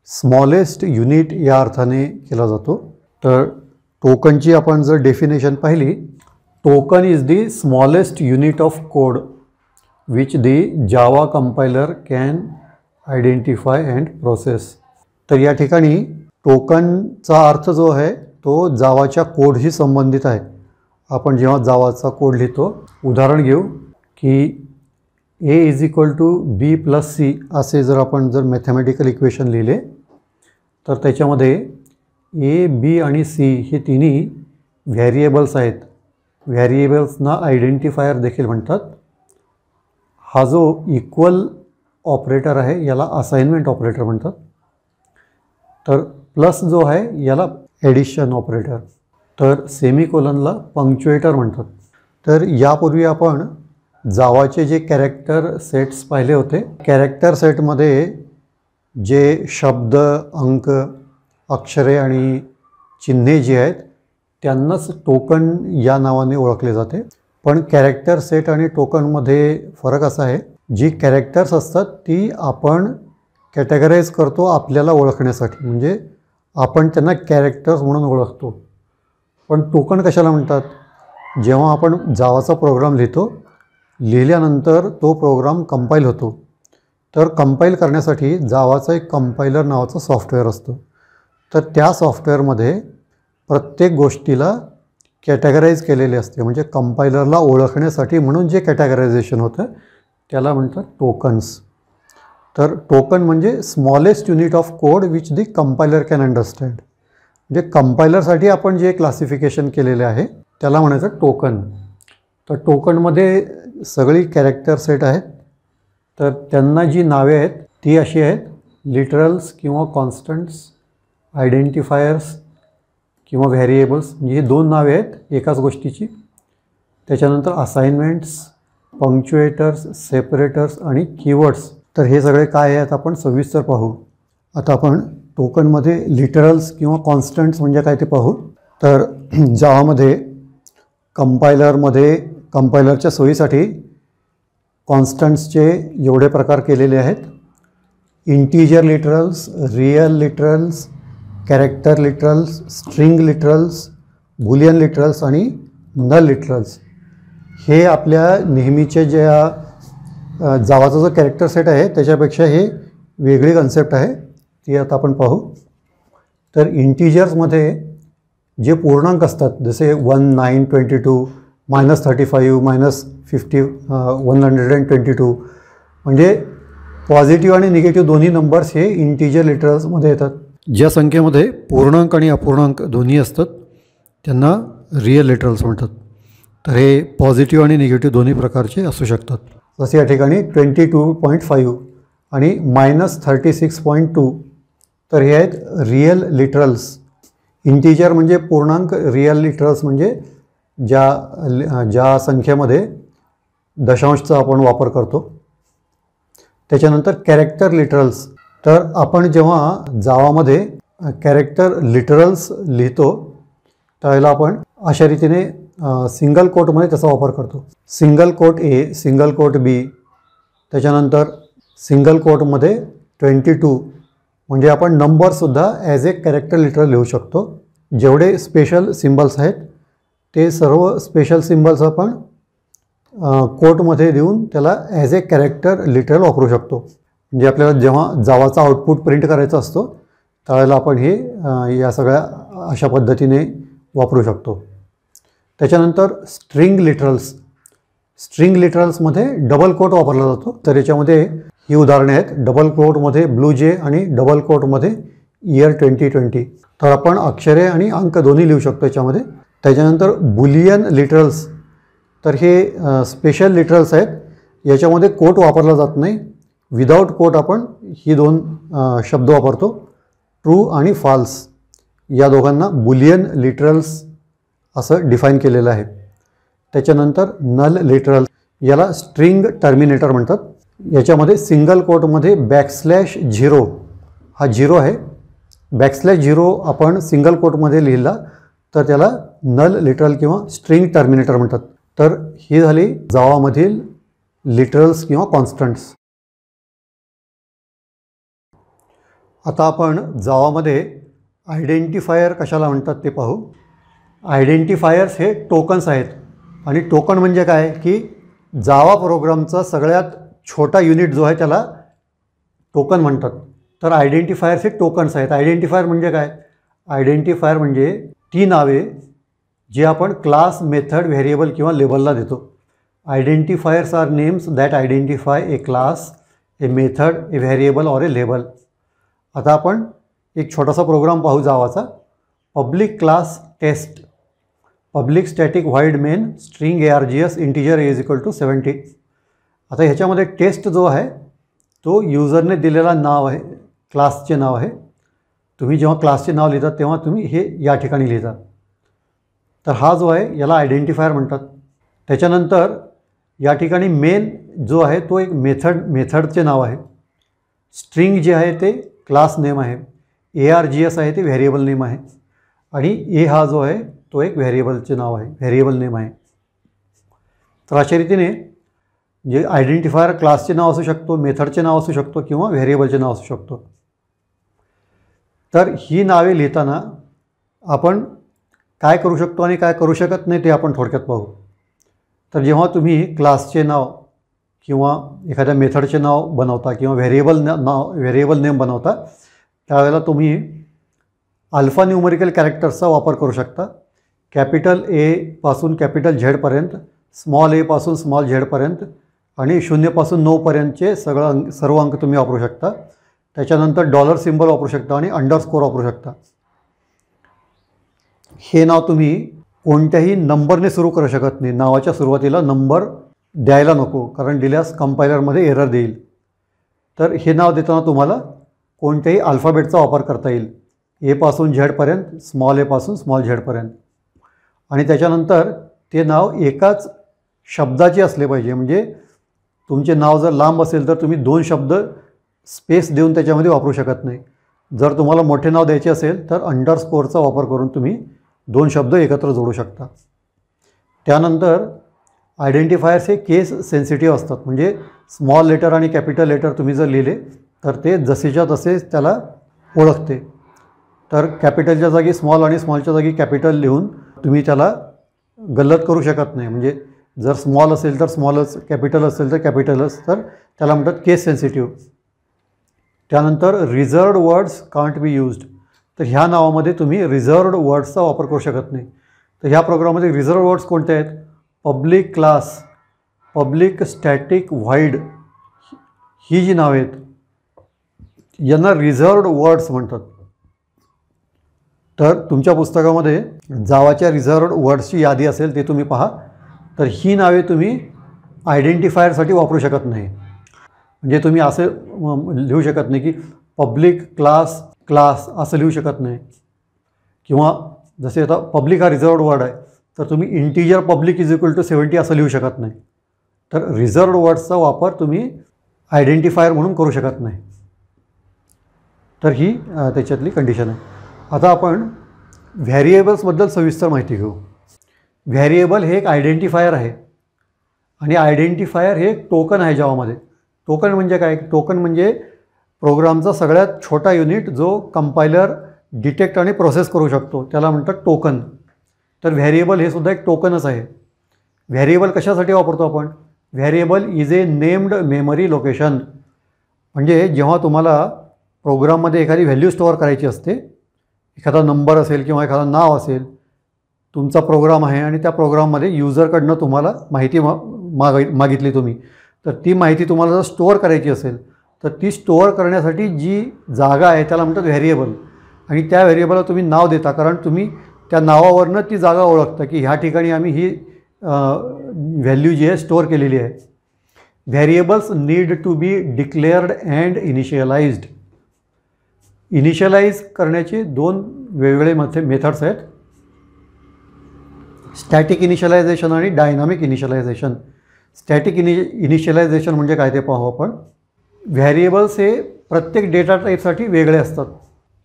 स्मॉलेस्ट युनिट या अर्थाने केला जातो. तर टोकनची आपण जर डेफिनेशन पाहिली, token is the smallest unit of code which the Java compiler can identify and process. तर या ठिकाणी टोकनचा अर्थ जो आहे तो जावाच्या कोडशी संबंधित आहे. आपण जेव्हा जावाचा कोड लिहितो, उदाहरण घेऊ की A = B + C असे जर आपण मॅथमॅटिकल इक्वेशन लिहिले, तर त्याच्यामध्ये A, B आणि C हे तिन्ही व्हेरिएबल्स आहेत. व्हेरिएबल्सना आयडेंटिफायर देखील म्हणतात. हा जो इक्वल ऑपरेटर आहे याला असाइनमेंट ऑपरेटर म्हणतात. तर प्लस जो आहे याला ॲडिशन ऑपरेटर, तर सेमिकोलनला पंक्च्युएटर म्हणतात. तर यापूर्वी आपण जावाचे जे कॅरेक्टर सेट्स पाहिले होते, कॅरेक्टर सेटमध्ये जे शब्द, अंक, अक्षरे आणि चिन्हे जी आहेत त्यांनाच टोकन या नावाने ओळखले जाते. पण कॅरेक्टर सेट आणि टोकनमध्ये फरक असा आहे, जी कॅरेक्टर्स असतात ती आपण कॅटेगराईज करतो आपल्याला ओळखण्यासाठी, म्हणजे आपण त्यांना कॅरेक्टर्स म्हणून ओळखतो. पण टोकन कशाला म्हणतात? जेव्हा आपण जावाचा प्रोग्राम लिहितो, लिहिल्यानंतर तो प्रोग्राम कंपाईल होतो, तर कंपाईल करण्यासाठी जावाचा एक कंपायलर नावाचं सॉफ्टवेअर असतं. तर त्या सॉफ्टवेअरमध्ये प्रत्येक गोष्टीला कॅटेगराईज केलेले असते, म्हणजे कंपायलरला ओळखण्यासाठी म्हणून जे कॅटेगरायझेशन होतं त्याला म्हणतात टोकन्स. तर टोकन म्हणजे smallest unit of code which the compiler can understand. म्हणजे कंपायलरसाठी आपण जे क्लासिफिकेशन केलेले आहे त्याला म्हणायचं टोकन. तर टोकनमध्ये सगळी कॅरेक्टर सेट आहेत. तर त्यांना जी नावे आहेत ती अशी आहेत: लिटरल्स किंवा कॉन्स्टंट्स, आयडेंटिफायर्स किंवा व्हेरिएबल्स, म्हणजे ही दोन नावे आहेत एकाच गोष्टीची. त्याच्यानंतर असाइनमेंट्स, पंक्च्युएटर्स, सेपरेटर्स आणि कीवर्ड्स. तर हे सगळे काय आहेत आपण सविस्तर पाहू. आता आपण टोकनमध्ये लिटरल्स किंवा कॉन्स्टंट्स म्हणजे काय ते पाहू. तर जावामध्ये कंपायलरच्या सोयीसाठी कॉन्स्टंट्सचे एवढे प्रकार केलेले आहेत: integer literals, real literals, character literals, string literals, Boolean literals आणि नल लिटरल्स. हे आपल्या नेहमीच्या ज्या जावाचा जो कॅरेक्टर सेट आहे त्याच्यापेक्षा हे वेगळी कन्सेप्ट आहे, ती आता आपण पाहू. तर इंटिजर्समध्ये जे पूर्णांक असतात जसे 1, 9, 22, -35, -50, 122 म्हणजे पॉझिटिव्ह आणि निगेटिव्ह दोन्ही नंबर्स हे इंटिजर लिटरल्समध्ये येतात. ज्या संख्येमध्ये पूर्णांक आणि अपूर्णांक दोन्ही असतात त्यांना रिअल लिटरल्स म्हणतात. तर हे पॉझिटिव्ह आणि निगेटिव्ह दोन्ही प्रकारचे असू शकतात. जसे या ठिकाणी 22.5 आणि -36.2 तर हे आहेत रिअल लिटरल्स. इंटिजर म्हणजे पूर्णांक, रिअल लिटरल्स म्हणजे ज्या संख्येमध्ये दशांशचा आपण वापर करतो. त्याच्यानंतर कॅरेक्टर लिटरल्स. तर आपण जेव्हा जावामध्ये कॅरेक्टर लिटरल्स लिहितो त्यावेळेला आपण अशा रीतीने सिंगल कोटमध्ये त्याचा वापर करतो. Single quote A, single quote B, त्याच्यानंतर सिंगल कोटमध्ये 22 म्हणजे आपण नंबरसुद्धा ॲज ए कॅरेक्टर लिटरल लिहू शकतो. जेवढे स्पेशल सिम्बल्स आहेत ते सर्व स्पेशल सिम्बल्स आपण कोटमध्ये देऊन त्याला ॲज ए कॅरेक्टर लिटरल वापरू शकतो. म्हणजे आपल्याला जेव्हा जावाचा आउटपुट प्रिंट करायचा असतो त्यावेळेला आपण हे या सगळ्या अशा पद्धतीने वापरू शकतो. त्याच्यानंतर स्ट्रिंग लिटरल्स. स्ट्रिंग लिटरल्समध्ये डबल कोट वापरला जातो. तर याच्यामध्ये ही उदाहरणे आहेत. डबल कोटमध्ये ब्लू जे आणि डबल कोटमध्ये इयर 2020. तर आपण अक्षरे आणि अंक दोन्ही लिहू शकतो याच्यामध्ये. त्याच्यानंतर बुलियन लिटरल्स. तर हे स्पेशल लिटरल्स आहेत. याच्यामध्ये कोट वापरला जात नाही. विदाऊट कोट आपण ही दोन शब्द वापरतो, ट्रू आणि फॉल्स. या दोघांना बुलियन लिटरल्स असं डिफाईन केलेलं आहे. त्याच्यानंतर नल लिटरल, याला स्ट्रिंग टर्मिनेटर म्हणतात. याच्यामध्ये सिंगल कोटमध्ये \0 हा 0 आहे. \0 आपण सिंगल कोटमध्ये लिहिला तर त्याला नल लिटरल किंवा स्ट्रिंग टर्मिनेटर म्हणतात. तर ही झाली जावामधील लिटरल्स किंवा कॉन्स्टंट्स. आता आपण जावामध्ये आयडेंटिफायर कशाला म्हणतात ते पाहू. आयडेंटिफायर्स हे टोकन्स आहेत. आणि टोकन म्हणजे काय की जावा प्रोग्रामचा सगळ्यात छोटा युनिट जो आहे त्याला टोकन म्हणतात. तर आयडेंटिफायर्स हे टोकन्स आहेत. आयडेंटिफायर म्हणजे काय? आयडेंटिफायर म्हणजे ती नावे जी आपण क्लास, मेथड, व्हेरिएबल किंवा लेबलला देतो. Identifiers are names that identify a class, a method, a variable or a label. आता आपण एक छोटासा प्रोग्राम पाहू जावाचा. Public class test, public static void main string ARGS integer A=70. आता ह्याच्यामध्ये टेस्ट जो आहे तो युजरने दिलेला नाव आहे, क्लासचे नाव आहे. तुम्ही जेव्हा क्लासचे नाव लिहिता तेव्हा तुम्ही हे या ठिकाणी लिहिता. तर हा जो आहे याला आयडेंटिफायर म्हणतात. त्याच्यानंतर या ठिकाणी मेन जो आहे तो एक मेथडचे नाव आहे. स्ट्रिंग जे आहे ते क्लास नेम आहे. ARGS आहे ते व्हेरिएबल नेम आहे. आणि ए हा जो आहे तो एक व्हेरिएबलचे नाव आहे, व्हेरिएबल नेम आहे. तर अशा रीतीने जे आयडेंटिफायर क्लासचे नाव असू शकतो, मेथडचे नाव असू शकतो किंवा व्हेरिएबलचे नाव असू शकतो. तर ही नावे लिहिताना आपण काय करू शकतो आणि काय करू शकत नाही ते आपण थोडक्यात पाहू. तर जेव्हा तुम्ही क्लासचे नाव किंवा एखाद्या मेथडचे नाव बनवता किंवा व्हेरिएबल नेम बनवता त्यावेळेला तुम्ही अल्फा न्यूमरिकल कॅरेक्टर्सचा वापर करू शकता. कॅपिटल A पासून कॅपिटल Z पर्यंत, स्मॉल a पासून स्मॉल z पर्यंत आणि 0 पासून 9 पर्यंतचे सर्व अंक तुम्ही वापरू शकता. त्याच्यानंतर डॉलर सिम्बॉल वापरू शकता आणि अंडरस्कोर वापरू शकता. हे नाव तुम्ही कोणत्याही नंबरने सुरू करू शकत नाही. नावाच्या सुरुवातीला नंबर द्यायला नको, कारण दिल्यास कंपायलरमध्ये एरर देईल. तर हे नाव देताना तुम्हाला कोणत्याही अल्फाबेटचा वापर करता येईल. A पासून Z पर्यंत, स्मॉल a पासून स्मॉल z पर्यंत. आणि त्याच्यानंतर ते नाव एकाच शब्दाचे असले पाहिजे. म्हणजे तुमचे नाव जर लांब असेल तर तुम्ही 2 शब्द स्पेस देऊन त्याच्यामध्ये वापरू शकत नाही. जर तुम्हाला मोठे नाव द्यायचे असेल तर अंडरस्कोरचा वापर करून तुम्ही 2 शब्द एकत्र जोडू शकता. त्यानंतर आयडेंटिफायर्स हे केस सेन्सिटिव्ह असतात. म्हणजे स्मॉल लेटर आणि कॅपिटल लेटर तुम्ही जर लिहिले तर ते जसेच्या तसेच त्याला ओळखते. तर कॅपिटलच्या जागी स्मॉल आणि स्मॉलच्या जागी कॅपिटल लिहून तुम्ही त्याला गल्लत करू शकत नाही. म्हणजे जर स्मॉल असेल तर स्मॉलच, कॅपिटल असेल तर कॅपिटलच, तर त्याला म्हणतात केस सेन्सिटिव्ह. त्यानंतर reserved words can't be used. तर ह्या नावामध्ये तुम्ही रिझर्वड वर्ड्सचा वापर करू शकत नाही. तर ह्या प्रोग्राममध्ये रिझर्वड वर्ड्स कोणते आहेत? पब्लिक क्लास, पब्लिक स्टॅटिक व्हाईड, ही जी नावे आहेत यांना रिझर्वड वर्ड्स म्हणतात. तर तुमच्या पुस्तकामध्ये जावाच्या रिझर्वड वर्ड्सची यादी असेल ते तुम्ही पहा. तर ही नावे तुम्ही आयडेंटिफायरसाठी वापरू शकत नाही. म्हणजे तुम्ही असं लिहू शकत नाही की पब्लिक क्लास क्लास असं लिहू शकत नाही. किंवा जसे आता पब्लिक हा रिझर्वड वर्ड आहे, तर तुम्ही integer public is equal to 70 असं लिहू शकत नाही. तर रिझर्वड वर्ड्सचा वापर तुम्ही आयडेंटिफायर म्हणून करू शकत नाही. तर ही त्याच्यातली कंडिशन आहे. आता आपण व्हॅरिएबल्सबद्दल सविस्तर माहिती घेऊ. व्हॅरिएबल हे एक आयडेंटिफायर आहे आणि आयडेंटिफायर हे एक टोकन आहे जावामध्ये. टोकन म्हणजे काय? टोकन म्हणजे प्रोग्रामचा सगळ्यात छोटा युनिट जो कंपायलर डिटेक्ट आणि प्रोसेस करू शकतो, त्याला म्हणतात टोकन. तर व्हॅरिएबल हे सुद्धा एक टोकनच आहे. व्हॅरिएबल कशासाठी वापरतो आपण? Variable is a named memory location. म्हणजे जेव्हा तुम्हाला प्रोग्राममध्ये एखादी व्हॅल्यू स्टोअर करायची असते, एखादा नंबर असेल किंवा एखादं नाव असेल, तुमचा प्रोग्राम आहे आणि त्या प्रोग्राममध्ये युजरकडनं तुम्हाला माहिती मागितली तुम्ही, तर ती माहिती तुम्हाला जर स्टोअर करायची असेल तर ती स्टोअर करण्यासाठी जी जागा आहे त्याला म्हणतात व्हॅरिएबल. आणि त्या व्हॅरिएबलला तुम्ही नाव देता, कारण तुम्ही त्या नावावरनं ती जागा ओळखता की ह्या ठिकाणी आम्ही ही व्हॅल्यू जी आहे स्टोअर केलेली आहे. Variables need to be declared and initialised. Initialise करण्याचे दोन वेगवेगळे मेथड्स आहेत, स्टॅटिक इनिशियलायझेशन आणि डायनामिक इनिशियलायझेशन. स्टॅटिक इनिशियलायझेशन म्हणजे काय ते पाहू आपण. व्हॅरिएबल्स हे प्रत्येक डेटा टाईपसाठी वेगळे असतात.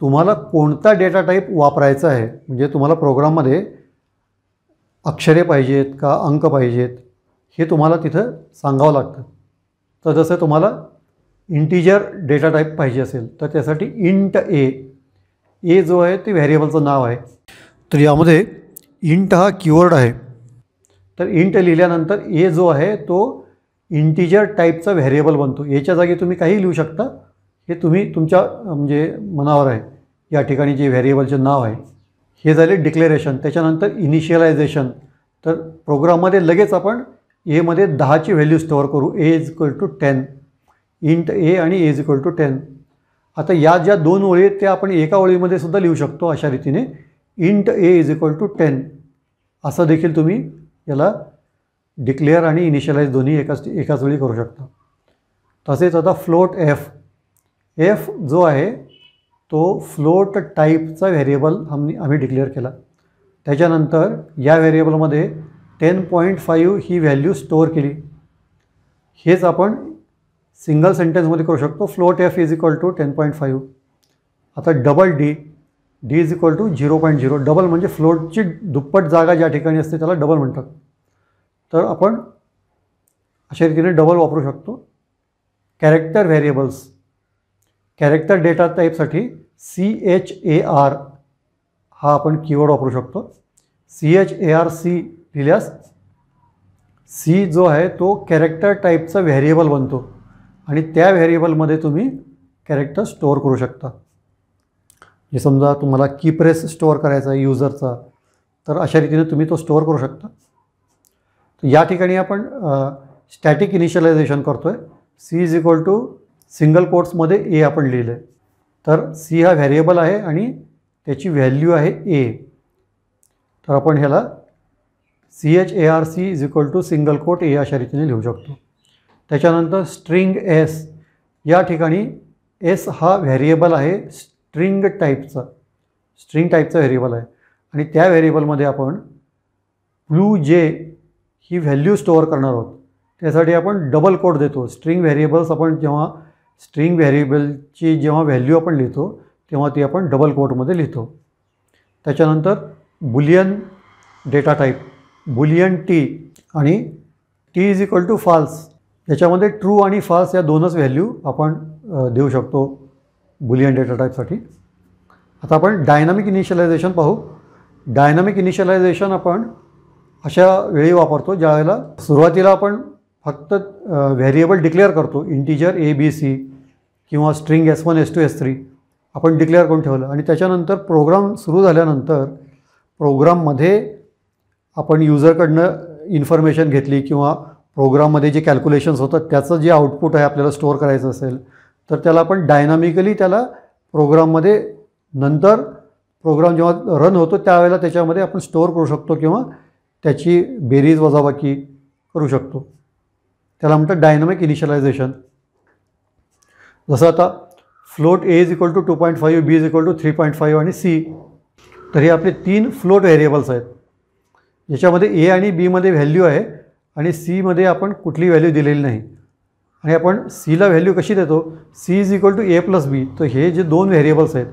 तुम्हाला कोणता डेटा टाईप वापरायचा आहे, म्हणजे तुम्हाला प्रोग्राममध्ये अक्षरे पाहिजेत का अंक पाहिजेत हे तुम्हाला तिथं सांगावं लागतं. तर जसं तुम्हाला इंटिजर डेटा टाईप पाहिजे असेल तर त्यासाठी इंट ए जो आहे ते व्हॅरिएबलचं नाव आहे. तर यामध्ये इंट हा कीवर्ड आहे. तर इंट लिहिल्यानंतर ए जो आहे तो इंटिजर टाईपचा व्हॅरिएबल बनतो. याच्या जागी तुम्ही काही लिहू शकता, हे तुम्ही तुमच्या म्हणजे मनावर आहे. या ठिकाणी जे व्हॅरिएबलचे नाव आहे हे झाले डिक्लेरेशन. त्याच्यानंतर इनिशियलायझेशन. तर प्रोग्राममध्ये लगेच आपण एमध्ये 10ची व्हॅल्यू स्टोअर करू. ए इज इक्वल टू 10, इंट ए आणि ए इज इक्वल टू 10. आता या ज्या दोन ओळी आहेत त्या आपण एका ओळीमध्ये सुद्धा लिहू शकतो अशा रीतीने. Int a is equal to 10 असं देखील तुम्ही याला डिक्लेअर आणि इनिशियलाइज दोन्ही एकाच वेळी करू शकता. तसेच आता फ्लोट एफ जो आहे तो फ्लोट टाईपचा व्हेरिएबल आम्ही डिक्लेअर केला. त्याच्यानंतर या व्हेरिएबलमध्ये 10.5 ही व्हॅल्यू स्टोअर केली. हेच आपण सिंगल सेंटेन्समध्ये करू शकतो. Float f is equal to 10.5. आता double d is equal to 0.0. Double म्हणजे फ्लोटची दुप्पट जागा ज्या ठिकाणी असते त्याला डबल म्हणतात. तर आपण अशा रीतीने डबल वापरू शकतो. कॅरेक्टर व्हेरिएबल्स, कॅरेक्टर डेटा टाईपसाठी CHAR हा आपण कीवर्ड वापरू शकतो. CHARC लिहिल्यास सी जो आहे तो कॅरेक्टर टाईपचा व्हेरिएबल बनतो आणि त्या व्हेरिएबलमध्ये तुम्ही कॅरेक्टर स्टोअर करू शकता. जे समजा तुम्हाला कीप्रेस स्टोअर करायचा आहे युजरचा, तर अशा रीतीने तुम्ही तो स्टोअर करू शकता. या ठिकाणी आपण स्टॅटिक इनिशियलायझेशन करतो आहे. C is equal to single कोट्समध्ये ए आपण लिहिलं आहे. तर सी हा व्हॅरिएबल आहे आणि त्याची व्हॅल्यू आहे ए. तर आपण ह्याला CHARC is equal to single quote a अशा रीतीने लिहू शकतो. त्याच्यानंतर स्ट्रिंग एस, या ठिकाणी एस हा व्हॅरिएबल आहे स्ट्रिंग टाईपचा व्हेरिएबल आहे आणि त्या व्हेरिएबलमध्ये आपण ब्लू जे ही व्हॅल्यू स्टोअर करणार आहोत. त्यासाठी आपण डबल कोट देतो. स्ट्रिंग व्हेरिएबल्स आपण जेव्हा स्ट्रिंग व्हेरिएबलची जेव्हा व्हॅल्यू आपण लिहितो तेव्हा ती आपण डबल कोटमध्ये लिहितो. त्याच्यानंतर boolean data type, boolean T आणि T is equal to false. याच्यामध्ये ट्रू आणि फाल्स या दोनच व्हॅल्यू आपण देऊ शकतो बुलियन डेटा टाईपसाठी. आता आपण डायनामिक इनिशियलायझेशन पाहू. डायनामिक इनिशियलायझेशन आपण अशा वेळी वापरतो ज्यावेळेला सुरुवातीला आपण फक्त व्हेरिएबल डिक्लेअर करतो, इंटिजर ABC किंवा स्ट्रिंग S1 S2 S3 आपण डिक्लेअर करून ठेवलं आणि त्याच्यानंतर प्रोग्राम सुरू झाल्यानंतर प्रोग्राममध्ये आपण युजरकडनं इन्फॉर्मेशन घेतली किंवा प्रोग्राममध्ये जे कॅल्क्युलेशन्स होतात त्याचं जे आउटपुट आहे आपल्याला स्टोअर करायचं असेल तर त्याला आपण डायनामिकली त्याला प्रोग्राममध्ये नंतर प्रोग्राम जेव्हा रन होतो त्यावेळेला त्याच्यामध्ये आपण स्टोअर करू शकतो किंवा त्याची बेरीज वजाबाकी करू शकतो. त्याला म्हणतात डायनामिक इनिशियलायझेशन. जसं आता फ्लोट A = 2.5, B = 3.5 आणि C, तर हे आपले 3 फ्लोट व्हेरिएबल्स आहेत याच्यामध्ये A आणि B मध्ये व्हॅल्यू आहे आणि C मध्ये आपण कुठली व्हॅल्यू दिलेली नाही. आणि आपण C ला व्हॅल्यू कशी देतो, C = A + B. तर हे जे 2 व्हेरिएबल्स आहेत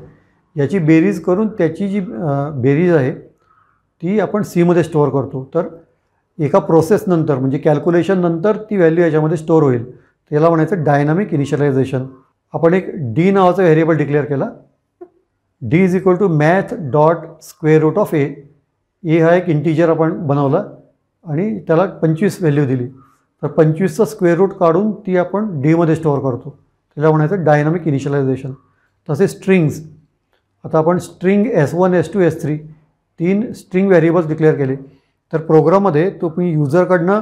याची बेरीज करून त्याची जी बेरीज आहे ती आपण C मध्ये स्टोअर करतो. तर एका प्रोसेसनंतर म्हणजे कॅल्क्युलेशननंतर ती व्हॅल्यू याच्यामध्ये स्टोअर होईल. त्याला म्हणायचं डायनामिक इनिशियलायझेशन. आपण एक D नावाचा व्हेरिएबल डिक्लेअर केला. D = math.square-root(a). A हा एक इंटिजर आपण बनवला आणि त्याला 25 व्हॅल्यू दिली. तर 25चं स्क्वेअर रूट काढून ती आपण D मध्ये स्टोअर करतो. त्याला म्हणायचं डायनामिक इनिशियलायझेशन. तसे स्ट्रिंग्स, आता आपण string S1 S2 S3 3 string variables declare केले. तर प्रोग्राममध्ये तुम्ही युजरकडनं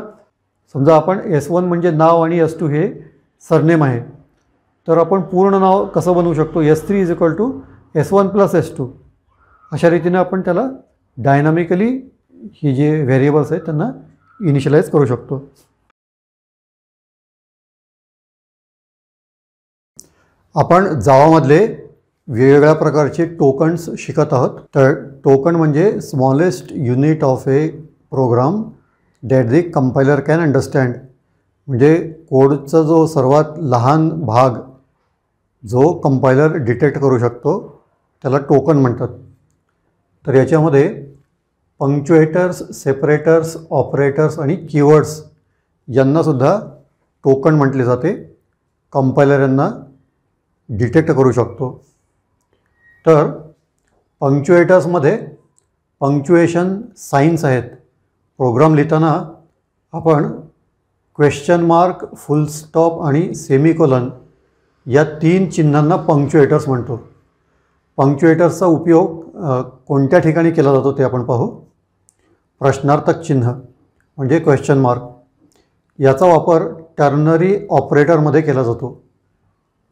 समजा आपण S1 म्हणजे नाव आणि S2 हे सरनेम आहे तर आपण पूर्ण नाव कसं बनवू शकतो, S3 = S1 + S2. अशा रीतीने आपण त्याला डायनामिकली ही जे व्हेरिएबल्स आहेत त्यांना इनिशियलाइज करू शकतो. आपण जावामधले वेगवेगळ्या प्रकारचे टोकन्स शिकत आहोत. तर टोकन म्हणजे smallest unit of a program that the compiler can understand. म्हणजे कोडचा जो सर्वात लहान भाग जो कंपायलर डिटेक्ट करू शकतो त्याला टोकन म्हणतात. तर याच्यामध्ये पंक्च्युएटर्स, सेपरेटर्स, ऑपरेटर्स आणि कीवर्ड्स यांनासुद्धा टोकन म्हटले जाते. कंपायलर यांना डिटेक्ट करू शकतो. तर पंक्च्युएटर्समध्ये पंक्च्युएशन साईन्स आहेत. प्रोग्राम लिहिताना आपण क्वेश्चन मार्क, फुल स्टॉप आणि सेमिकोलन या 3 चिन्हांना पंक्च्युएटर्स म्हणतो. पंक्च्युएटर्सचा उपयोग कोणत्या ठिकाणी केला जातो ते आपण पाहू. प्रश्नार्थक चिन्ह म्हणजे क्वेश्चन मार्क, याचा वापर टर्नरी ऑपरेटरमध्ये केला जातो.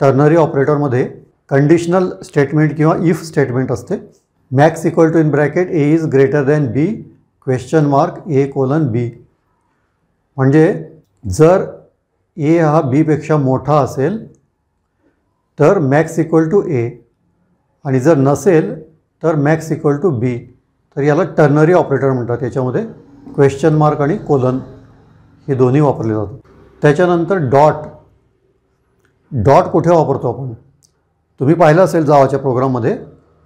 टर्नरी ऑपरेटरमध्ये कंडिशनल स्टेटमेंट किंवा इफ स्टेटमेंट असते. Max = (in bracket A is greater than B (A:B)। म्हणजे जर A हा B पेक्षा मोठा असेल तर मॅक्स = A आणि जर नसेल तर मॅक्स = B. तर याला टर्नरी ऑपरेटर म्हणतात. याच्यामध्ये क्वेश्चन मार्क आणि कोलन हे दोन्ही वापरले जातात. त्याच्यानंतर डॉट कुठे वापरतो आपण, तुम्ही पाहिलं असेल जावाच्या प्रोग्राममध्ये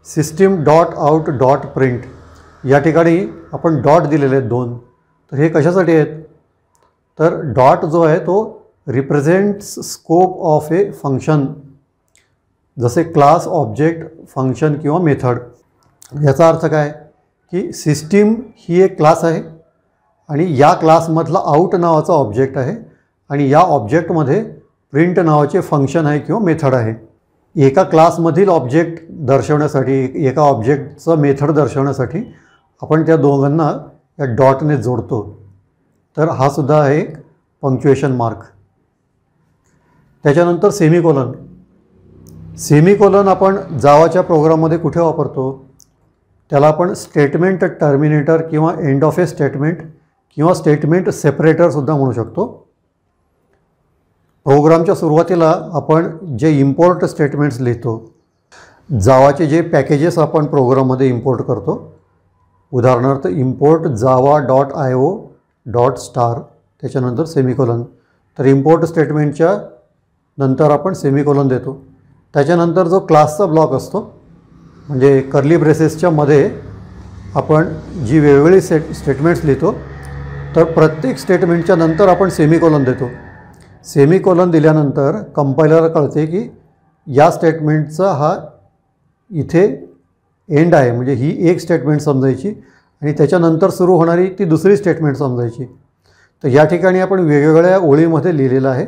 system.out.print या ठिकाणी आपण डॉट दिलेले आहेत 2. तर हे कशासाठी आहेत, तर डॉट जो आहे तो represents scope of a function, जसे क्लास, ऑब्जेक्ट, फंक्शन किंवा मेथड. याचा अर्थ काय की सिस्टीम ही एक क्लास आहे आणि या क्लासमधला आउट नावाचा ऑब्जेक्ट आहे आणि या ऑब्जेक्टमध्ये प्रिंट नावाचे फंक्शन आहे किंवा मेथड आहे. एका क्लासमधील ऑब्जेक्ट दर्शवण्यासाठी, एका ऑब्जेक्टचं मेथड दर्शवण्यासाठी आपण त्या दोघांना या डॉटने जोडतो. तर हा सुद्धा आहे एक पंक्च्युएशन मार्क. त्याच्यानंतर सेमिकोलन. सेमिकोलन आपण जावाच्या प्रोग्राममध्ये कुठे वापरतो, त्याला आपण स्टेटमेंट टर्मिनेटर किंवा एंड ऑफ ए स्टेटमेंट किंवा स्टेटमेंट सेपरेटरसुद्धा म्हणू शकतो. प्रोग्रामच्या सुरुवातीला आपण जे इम्पोर्ट स्टेटमेंट्स लिहितो, जावाचे जे पॅकेजेस आपण प्रोग्राममध्ये इम्पोर्ट करतो, उदाहरणार्थ इम्पोर्ट java.io.star त्याच्यानंतर सेमिकोलन. तर इम्पोर्ट स्टेटमेंटच्या नंतर आपण सेमिकोलन देतो. त्याच्यानंतर जो क्लासचा ब्लॉक असतो म्हणजे कर्ली ब्रेसेसच्या मध्ये आपण जी वेगवेगळी स्टेटमेंट्स लिहितो, तर प्रत्येक स्टेटमेंटच्या नंतर आपण सेमिकोलन देतो. सेमिकोलन दिल्यानंतर कंपायलरला कळते की या स्टेटमेंटचा हा इथे एंड आहे, म्हणजे ही एक स्टेटमेंट समजायची आणि त्याच्यानंतर सुरू होणारी ती दुसरी स्टेटमेंट समजायची. तर या ठिकाणी आपण वेगवेगळ्या ओळीमध्ये लिहिलेलं आहे.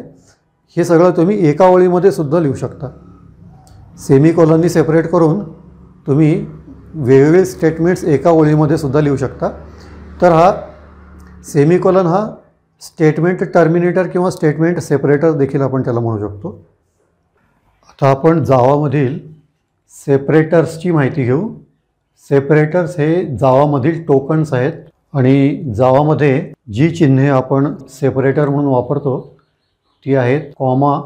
हे सगळं तुम्ही एका ओळीमध्ये सुद्धा लिहू शकता. सेमिकोलननी सेपरेट करून तुम्ही वेगवेगळे स्टेटमेंट्स एका ओळीमध्ये सुद्धा लिहू शकता. तर हा सेमिकोलन हा स्टेटमेंट टर्मिनेटर किंवा स्टेटमेंट सेपरेटर देखील आपण त्याला म्हणू शकतो. आता आपण जावामधील सेपरेटर्सची माहिती घेऊ. सेपरेटर्स हे जावामधील टोकन्स आहेत आणि जावामध्ये जी चिन्हे आपण सेपरेटर म्हणून वापरतो ती आहेत कॉमा,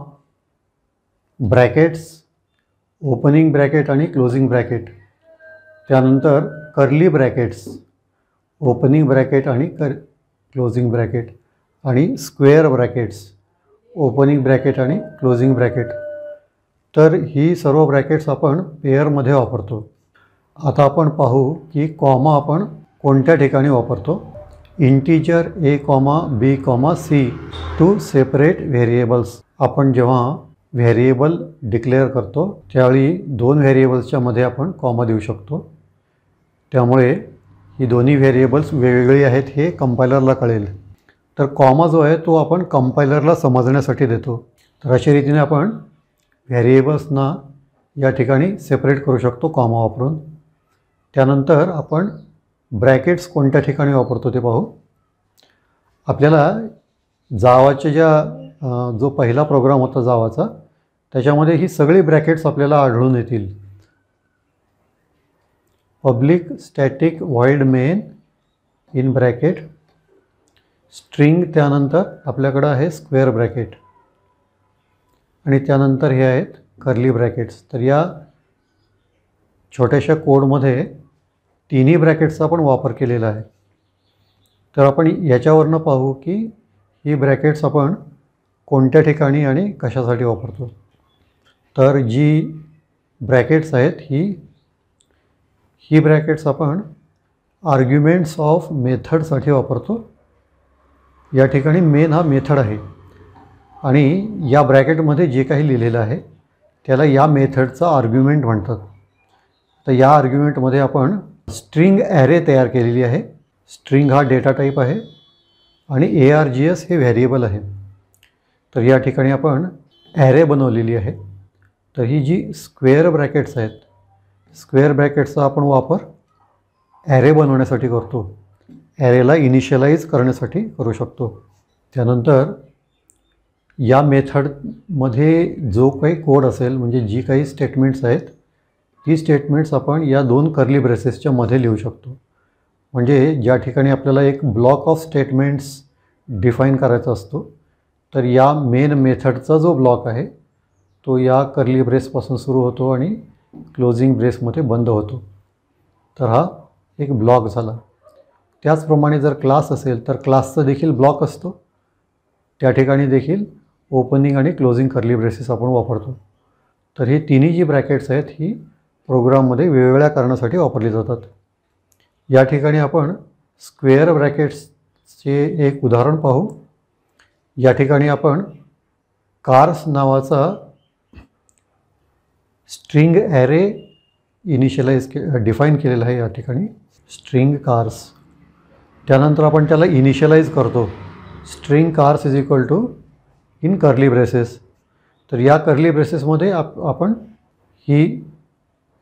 ब्रॅकेट्स, ओपनिंग ब्रॅकेट आणि क्लोजिंग ब्रॅकेट. त्यानंतर कर्ली ब्रॅकेट्स, ओपनिंग ब्रॅकेट आणि क्लोजिंग ब्रॅकेट आणि स्क्वेअर ब्रॅकेट्स, ओपनिंग ब्रॅकेट आणि क्लोजिंग ब्रॅकेट. तर ही सर्व ब्रॅकेट्स आपण पेअरमध्ये वापरतो. आता आपण पाहू की कॉमा आपण कोणत्या ठिकाणी वापरतो. Integer a comma b comma c to separate variables. आपण जेव्हा व्हेरिएबल डिक्लेअर करतो त्यावेळी दोन व्हेरिएबल्सच्या मध्ये आपण कॉमा देऊ शकतो. त्यामुळे ही दोन्ही व्हेरिएबल्स वेगवेगळी आहेत हे कंपायलरला कळेल. तर कॉमा जो आहे तो आपण कंपायलरला समजण्यासाठी देतो. तर अशा रीतीने आपण व्हेरिएबल्सना या ठिकाणी सेपरेट करू शकतो कॉमा वापरून. त्यानंतर आपण ब्रॅकेट्स कोणत्या ठिकाणी वापरतो ते पाहू. आपल्याला जावाच्या जो पहिला प्रोग्राम होता जावाचा त्याच्यामध्ये ही सगळी ब्रॅकेट्स आपल्याला आढळून येतील. Public static void main in bracket string, त्यानंतर आपल्याकडं आहे स्क्वेअर ब्रॅकेट आणि त्यानंतर हे आहेत कर्ली ब्रॅकेट्स. तर या छोट्याशा कोडमध्ये तिन्ही ब्रॅकेट्सचा आपण वापर केलेला आहे. तर आपण याच्यावरनं पाहू की ही ब्रॅकेट्स आपण कोणत्या ठिकाणी आणि कशासाठी वापरतो. तर जी ब्रॅकेट्स आहेत ही ब्रॅकेट्स आपण आर्ग्युमेंट्स ऑफ मेथडसाठी वापरतो. या ठिकाणी मेन हा मेथड आहे आणि या ब्रॅकेटमध्ये जे काही लिहिलेलं आहे त्याला या मेथडचा आर्ग्युमेंट म्हणतात. तर या आर्ग्युमेंटमध्ये आपण स्ट्रिंग ॲरे तयार केलेली आहे. स्ट्रिंग हा डेटा टाईप आहे आणि ARGS हे व्हेरिएबल आहे. तर या ठिकाणी आपण ॲरे बनवलेली आहे. तर ही जी स्क्वेअर ब्रॅकेट्स आहेत, स्क्वेअर ब्रॅकेट्सचा आपण वापर ॲरे बनवण्यासाठी करतो. ॲरेला इनिशियलाइज करण्यासाठी करू शकतो. त्यानंतर या मेथडमध्ये जो काही कोड असेल म्हणजे जी काही स्टेटमेंट्स आहेत ती स्टेटमेंट्स आपण या दोन कर्ली ब्रेसेसच्या मध्ये लिहू शकतो. म्हणजे ज्या ठिकाणी आपल्याला एक ब्लॉक ऑफ स्टेटमेंट्स डिफाईन करायचा असतो तर या मेन मेथडचा जो ब्लॉक आहे तो या कर्ली ब्रेसपासून सुरू होतो आणि क्लोजिंग ब्रेसमध्ये बंद होतो. तर हा एक ब्लॉक झाला. त्याचप्रमाणे जर क्लास असेल तर क्लासचा देखील ब्लॉक असतो. त्या ठिकाणी देखील ओपनिंग आणि क्लोजिंग कर्ली ब्रेसेस आपण वापरतो. तर ही तिन्ही जी ब्रॅकेट्स आहेत ही प्रोग्राममध्ये वेगवेगळ्या कारणासाठी वापरली जातात. या ठिकाणी आपण स्क्वेअर ब्रॅकेट्सचे एक उदाहरण पाहू. या ठिकाणी आपण कार्स नावाचा स्ट्रिंग ॲरे डिफाईन केलेला आहे. या ठिकाणी स्ट्रिंग कार्स. त्यानंतर आपण त्याला इनिशियलाइज करतो. String chars is equal to in curly braces. तर या कर्ली ब्रेसेसमध्ये आपण ही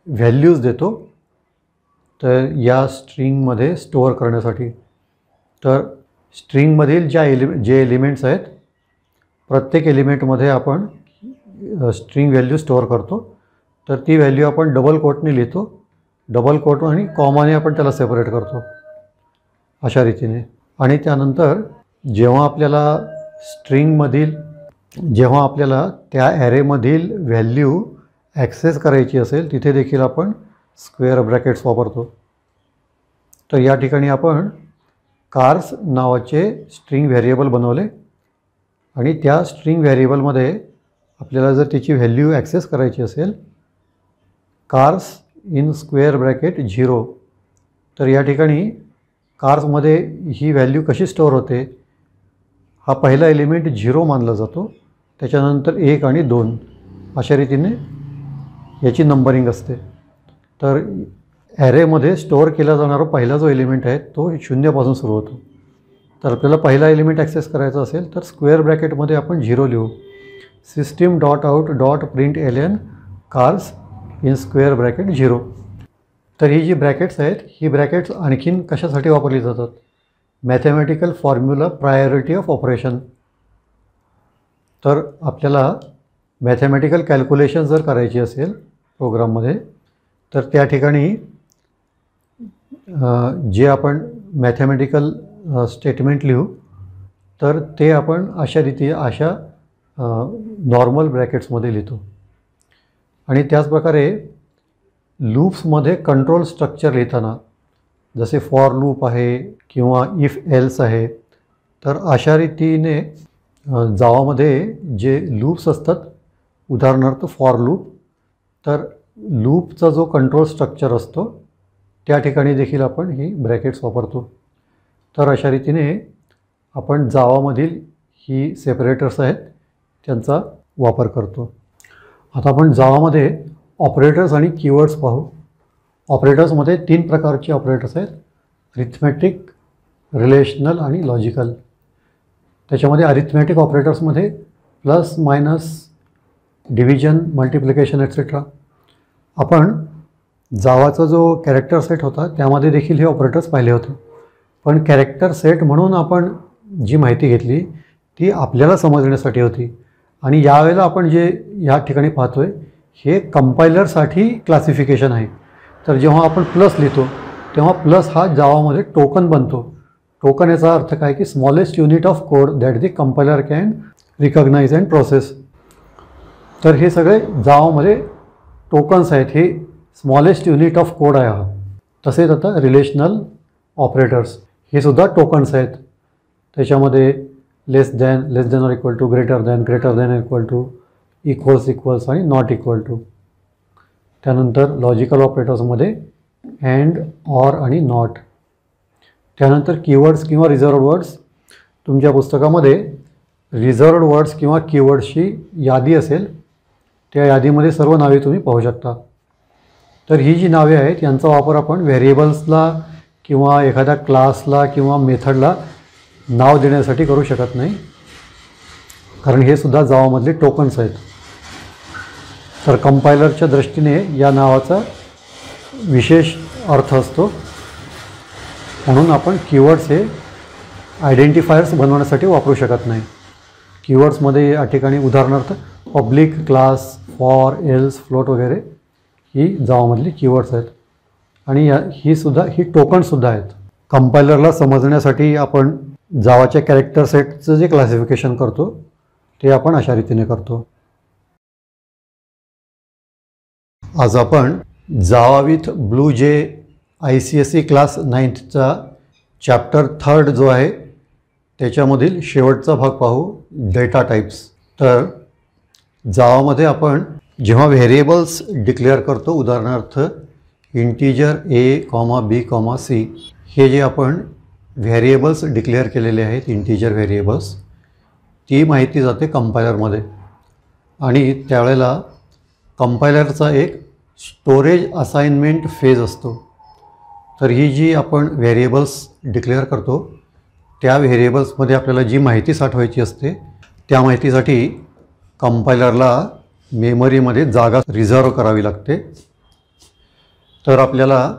व्हॅल्यूज देतो तर या स्ट्रिंगमध्ये स्टोअर करण्यासाठी. तर स्ट्रिंगमधील जे एलिमेंट्स आहेत प्रत्येक एलिमेंटमध्ये आपण स्ट्रिंग व्हॅल्यू स्टोअर करतो. तर ती व्हॅल्यू आपण डबल कोटने लिहितो. डबल कोट आणि कॉमाने आपण त्याला सेपरेट करतो अशा रीतीने. आणि त्यानंतर जेव्हा आपल्याला त्या ॲरेमधील व्हॅल्यू ॲक्सेस करायची असेल तिथे देखील आपण स्क्वेअर ब्रॅकेट्स वापरतो. तर या ठिकाणी आपण कार्स नावाचे स्ट्रिंग व्हेरिएबल बनवले आणि त्या स्ट्रिंग व्हेरिएबलमध्ये आपल्याला जर त्याची व्हॅल्यू ॲक्सेस करायची असेल कार्स इन स्क्वेअर ब्रॅकेट 0. तर या ठिकाणी कार्समध्ये ही व्हॅल्यू कशी स्टोअर होते. हा पहिला एलिमेंट 0 मानला जातो. त्याच्यानंतर 1 आणि 2 अशा रीतीने याची नंबरिंग असते. तर ॲरेमध्ये स्टोअर केला जाणारा पहिला जो एलिमेंट आहे तो 0 पासून सुरू होतो. तर आपल्याला पहिला एलिमेंट ॲक्सेस करायचा असेल तर स्क्वेअर ब्रॅकेटमध्ये आपण 0 लिहू. system.out.println cars in square bracket 0. तर ही जी ब्रॅकेट्स आहेत ही ब्रॅकेट्स आणखीन कशासाठी वापरली जातात? Mathematical formula priority of operation. तर आपल्याला मॅथमॅटिकल कॅल्क्युलेशन जर करायची असेल प्रोग्राममध्ये तर त्या ठिकाणी जे आपण मॅथमॅटिकल स्टेटमेंट लिहू तर ते आपण अशा नॉर्मल ब्रॅकेट्समध्ये लिहितो. आणि त्याचप्रकारे लूप्समध्ये कंट्रोल स्ट्रक्चर लिहिताना जसे फॉर लूप आहे किंवा इफ एल्स आहे तर अशा रीतीने जावामध्ये जे लूप्स असतात, उदाहरणार्थ फॉर लूप, तर लूपचा जो कंट्रोल स्ट्रक्चर असतो त्या ठिकाणी देखील आपण ही ब्रॅकेट्स वापरतो. तर अशा रीतीने आपण जावामधील ही सेपरेटर्स आहेत त्यांचा वापर करतो. आता आपण जावामध्ये ऑपरेटर्स आणि कीवर्ड्स पाहू. ऑपरेटर्समध्ये 3 प्रकारचे ऑपरेटर्स आहेत: अरिथमॅटिक, रिलेशनल आणि लॉजिकल. त्याच्यामध्ये अरिथमॅटिक ऑपरेटर्समध्ये plus, minus, division, multiplication etcetera. आपण जावाचा जो कॅरेक्टर सेट होता त्यामध्ये देखील हे ऑपरेटर्स पाहिले होते. पण कॅरेक्टर सेट म्हणून आपण जी माहिती घेतली ती आपल्याला समजण्यासाठी होती. आणि यावेळेला आपण जे या ठिकाणी पाहतो आहे हे कंपायलरसाठी क्लासिफिकेशन आहे. तर जेव्हा आपण प्लस लिहितो तेव्हा प्लस हा जावामध्ये टोकन बनतो. टोकन याचा अर्थ काय की smallest unit of code that the compiler can recognize and process. तर हे सगळे जावामध्ये टोकन्स आहेत, हे स्मॉलेस्ट युनिट ऑफ कोड आहे हा. तसेच आता रिलेशनल ऑपरेटर्स हे सुद्धा टोकन्स आहेत. त्याच्यामध्ये less than or equal to, greater than equal to, equals आणि नॉट इक्वल टू. त्यानंतर लॉजिकल ऑपरेटर्समध्ये अँड, ऑर आणि नॉट. त्यानंतर कीवर्ड्स किंवा रिझर्व्ड वर्ड्स. तुमच्या पुस्तकामध्ये रिझर्व्ड वर्ड्स किंवा कीवर्ड्सची यादी असेल, त्या यादीमध्ये सर्व नावे तुम्ही पाहू शकता. तर ही जी नावे आहेत यांचा वापर आपण व्हेरिएबल्सला किंवा एखाद्या क्लासला किंवा मेथडला नाव देण्यासाठी करू शकत नाही, कारण हे सुद्धा जावामधले टोकन्स आहेत. तर कंपायलरच्या दृष्टीने या नावाचा विशेष अर्थ असतो, म्हणून आपण कीवर्ड्स हे आयडेंटिफायर्स बनवण्यासाठी वापरू शकत नाही. कीवर्ड्समध्ये या ठिकाणी उदाहरणार्थ public, class, for, else, float वगैरे ही जावामधली कीवर्ड्स आहेत. आणि ही टोकन्ससुद्धा आहेत. कंपायलरला समजण्यासाठी आपण जावाच्या कॅरेक्टर सेटचं जे क्लासिफिकेशन करतो ते आपण अशा रीतीने करतो. आज आपण जावा विथ ब्लू जे ICSE क्लास 9चा चॅप्टर 3 जो आहे त्याच्यामधील शेवटचा भाग पाहू, डेटा टाईप्स. तर जावामध्ये आपण जेव्हा व्हेरिएबल्स डिक्लेअर करतो, उदाहरणार्थ इंटीजर A, B, C, हे जे आपण व्हेरिएबल्स डिक्लेअर केलेले आहेत, इंटीजर व्हेरिएबल्स, ती माहिती जाते कंपायलरमध्ये. आणि त्यावेळेला कंपायलरचा एक स्टोरेज असाइनमेंट फेज असतो. तर ही जी आपण व्हेरिएबल्स डिक्लेअर करतो त्या व्हेरिएबल्समध्ये आपल्याला जी माहिती साठवायची असते त्या माहितीसाठी कंपायलरला मेमरीमध्ये जागा रिझर्व करावी लागते. तर आपल्याला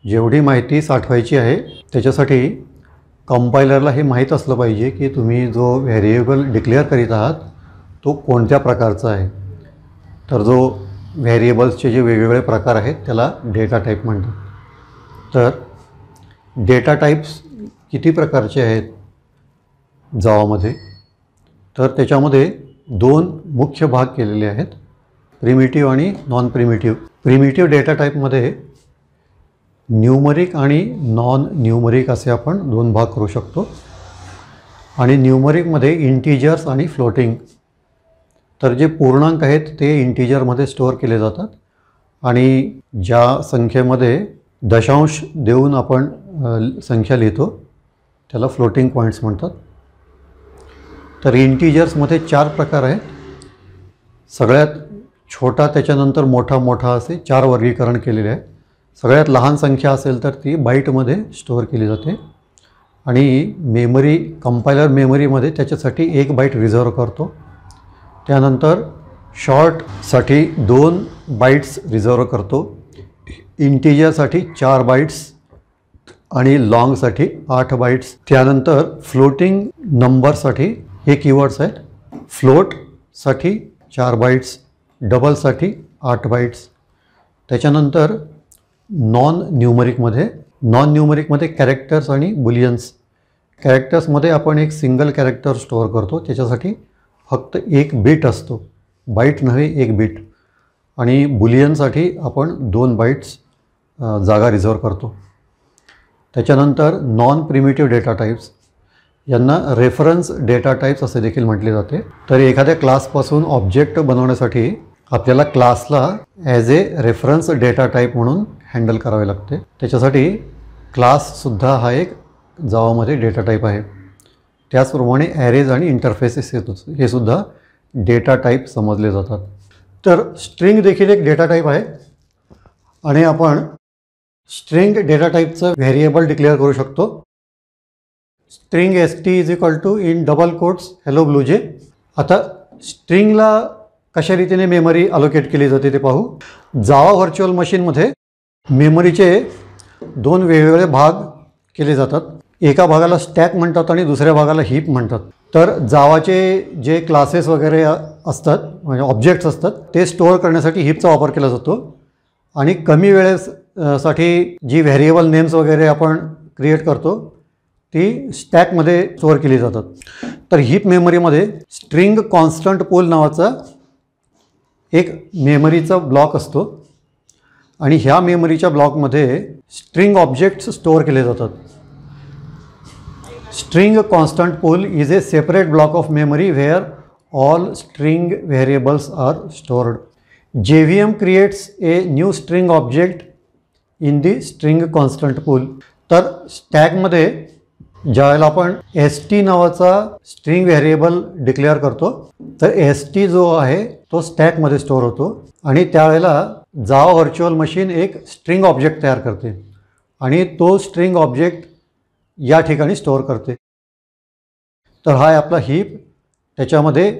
जेवढी माहिती साठवायची आहे त्याच्यासाठी कंपायलरला हे माहीत असलं पाहिजे की तुम्ही जो व्हेरिएबल डिक्लेअर करीत आहात तो कोणत्या प्रकारचा आहे. तर जो व्हेरिएबल्सचे जे वेगवेगळे प्रकार आहेत त्याला डेटा टाईप म्हणतात. तर डेटा टाईप्स किती प्रकारचे आहेत जावामध्ये? तर त्याच्यामध्ये 2 मुख्य भाग केलेले आहेत, प्रिमिटिव्ह आणि नॉन प्रिमिटिव्ह. प्रिमिटिव्ह डेटा टाईपमध्ये न्यूमरिक आणि नॉन न्यूमरिक असे आपण 2 भाग करू शकतो. आणि न्यूमरिकमध्ये इंटीजर्स आणि फ्लोटिंग. तर जे पूर्णांक आहेत ते इंटीजरमध्ये स्टोअर केले जातात आणि ज्या संख्येमध्ये दशांश देऊन आपण संख्या लिहितो त्याला फ्लोटिंग पॉईंट्स म्हणतात. तर इंटीजर्समध्ये 4 प्रकार आहेत. सगळ्यात छोटा, त्याच्यानंतर मोठा असे 4 वर्गीकरण केलेले आहे. सगळ्यात लहान संख्या असेल तर ती बाईटमध्ये स्टोअर केली जाते आणि मेमरी कंपायलर मेमरीमध्ये त्याच्यासाठी 1 बाईट रिझर्व करतो. त्यानंतर शॉर्टसाठी 2 बाईट्स रिझर्व करतो, इंटिजरसाठी 4 बाईट्स आणि लॉंगसाठी 8 बाईट्स. त्यानंतर फ्लोटिंग नंबरसाठी हे कीवर्ड्स आहेत. फ्लोटसाठी 4 बाईट्स, डबलसाठी 8 बाईट्स. त्याच्यानंतर नॉन न्यूमरिकमध्ये कॅरेक्टर्स आणि बुलियन्स. कॅरेक्टर्समध्ये आपण एक सिंगल कॅरेक्टर स्टोअर करतो, त्याच्यासाठी फक्त 1 बिट असतो, बाईट नव्हे 1 बिट. आणि बुलियनसाठी आपण 2 बाईट्स जागा रिझर्व करतो. त्याच्यानंतर नॉन प्रिमिटिव्ह डेटा टाईप्स, यांना रेफरन्स डेटा टाईप्स असे देखील म्हटले जाते. तर एखाद्या क्लासपासून ऑब्जेक्ट बनवण्यासाठी आपल्याला क्लासला ॲज ए रेफरन्स डेटा टाईप म्हणून हँडल करावे लागते. त्याच्यासाठी क्लाससुद्धा हा एक जावामध्ये डेटा टाईप आहे. त्याचप्रमाणे ॲरेज आणि इंटरफेसेस हे सुद्धा डेटा टाईप समजले जातात. तर स्ट्रिंग देखील एक डेटा टाईप आहे आणि आपण स्ट्रिंग डेटा टाईपचं व्हेरिएबल डिक्लेअर करू शकतो. String st is equal to in double quotes hello BlueJ. आता स्ट्रिंगला कशा रीतीने मेमरी अलोकेट केली जाते ते पाहू. जावा व्हर्च्युअल मशीनमध्ये मेमरीचे 2 वेगवेगळे भाग केले जातात. एका भागाला स्टॅक म्हणतात आणि दुसऱ्या भागाला हीप म्हणतात. तर जावाचे जे क्लासेस वगैरे असतात म्हणजे ऑब्जेक्ट्स असतात ते स्टोअर करण्यासाठी हीपचा वापर केला जातो आणि कमी वेळेसाठी जी व्हेरिएबल नेम्स वगैरे आपण क्रिएट करतो ती स्टॅकमध्ये स्टोअर केली जातात. तर हीप मेमरीमध्ये स्ट्रिंग कॉन्स्टंट पूल नावाचा एक मेमरीचा ब्लॉक असतो आणि ह्या मेमरीच्या ब्लॉकमध्ये स्ट्रिंग ऑब्जेक्ट्स स्टोअर केले जातात. String constant pool is a separate block of memory where all string variables are stored. JVM creates a new string object in the string constant pool. तर स्टॅकमध्ये ज्यावेळेला आपण st नावाचा स्ट्रिंग व्हेरिएबल डिक्लेअर करतो तर st जो आहे तो स्टॅकमध्ये स्टोअर होतो आणि त्यावेळेला जावा व्हर्च्युअल मशीन एक स्ट्रिंग ऑब्जेक्ट तयार करते आणि तो स्ट्रिंग ऑब्जेक्ट या ठिकाणी स्टोअर करते. तर हा आहे आपला हीप. त्याच्यामध्ये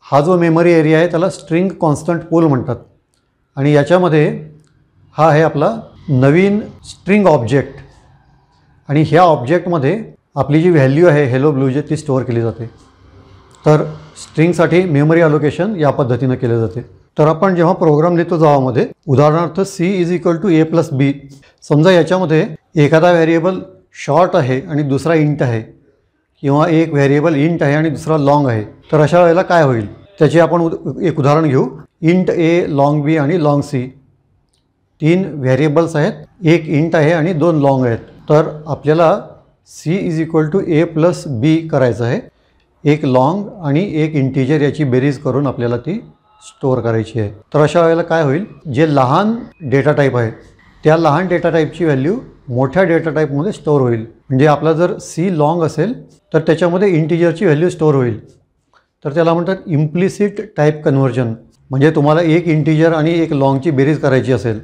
हा जो मेमरी एरिया आहे त्याला स्ट्रिंग कॉन्स्टंट पूल म्हणतात आणि याच्यामध्ये हा आहे आपला नवीन स्ट्रिंग ऑब्जेक्ट आणि ह्या ऑब्जेक्टमध्ये आपली जी व्हॅल्यू आहे हॅलो ब्लूजे ती स्टोअर केली जाते. तर स्ट्रिंगसाठी मेमरी अलोकेशन या पद्धतीनं केलं जाते. तर आपण जेव्हा प्रोग्राम लिहितो जावामध्ये उदाहरणार्थ c is equal to a+b, समजा याच्यामध्ये एखादा व्हेरिएबल शॉर्ट आहे आणि दुसरा इंट आहे किंवा एक व्हेरिएबल इंट आहे आणि दुसरा लॉंग आहे. तर अशा वेळेला काय होईल त्याचे आपण एक उदाहरण घेऊ. इंट a, लॉंग b आणि लॉंग c 3 व्हेरिएबल्स आहेत, एक इंट आहे आणि 2 लॉंग आहेत. तर आपल्याला c is equal to a+b करायचं आहे. एक लॉंग आणि एक इंटिजर याची बेरीज करून आपल्याला ती स्टोअर करायची आहे. तर अशा वेळेला काय होईल, जे लहान डेटा टाईप आहे त्या लहान डेटा टाईपची व्हॅल्यू मोठ्या डेटा टाईपमध्ये स्टोअर होईल. म्हणजे आपला जर c लॉंग असेल तर त्याच्यामध्ये इंटिजरची व्हॅल्यू स्टोअर होईल. तर त्याला म्हणतात इम्प्लिसिट टाईप कन्व्हर्जन. म्हणजे तुम्हाला एक इंटिजर आणि एक लॉंगची बेरीज करायची असेल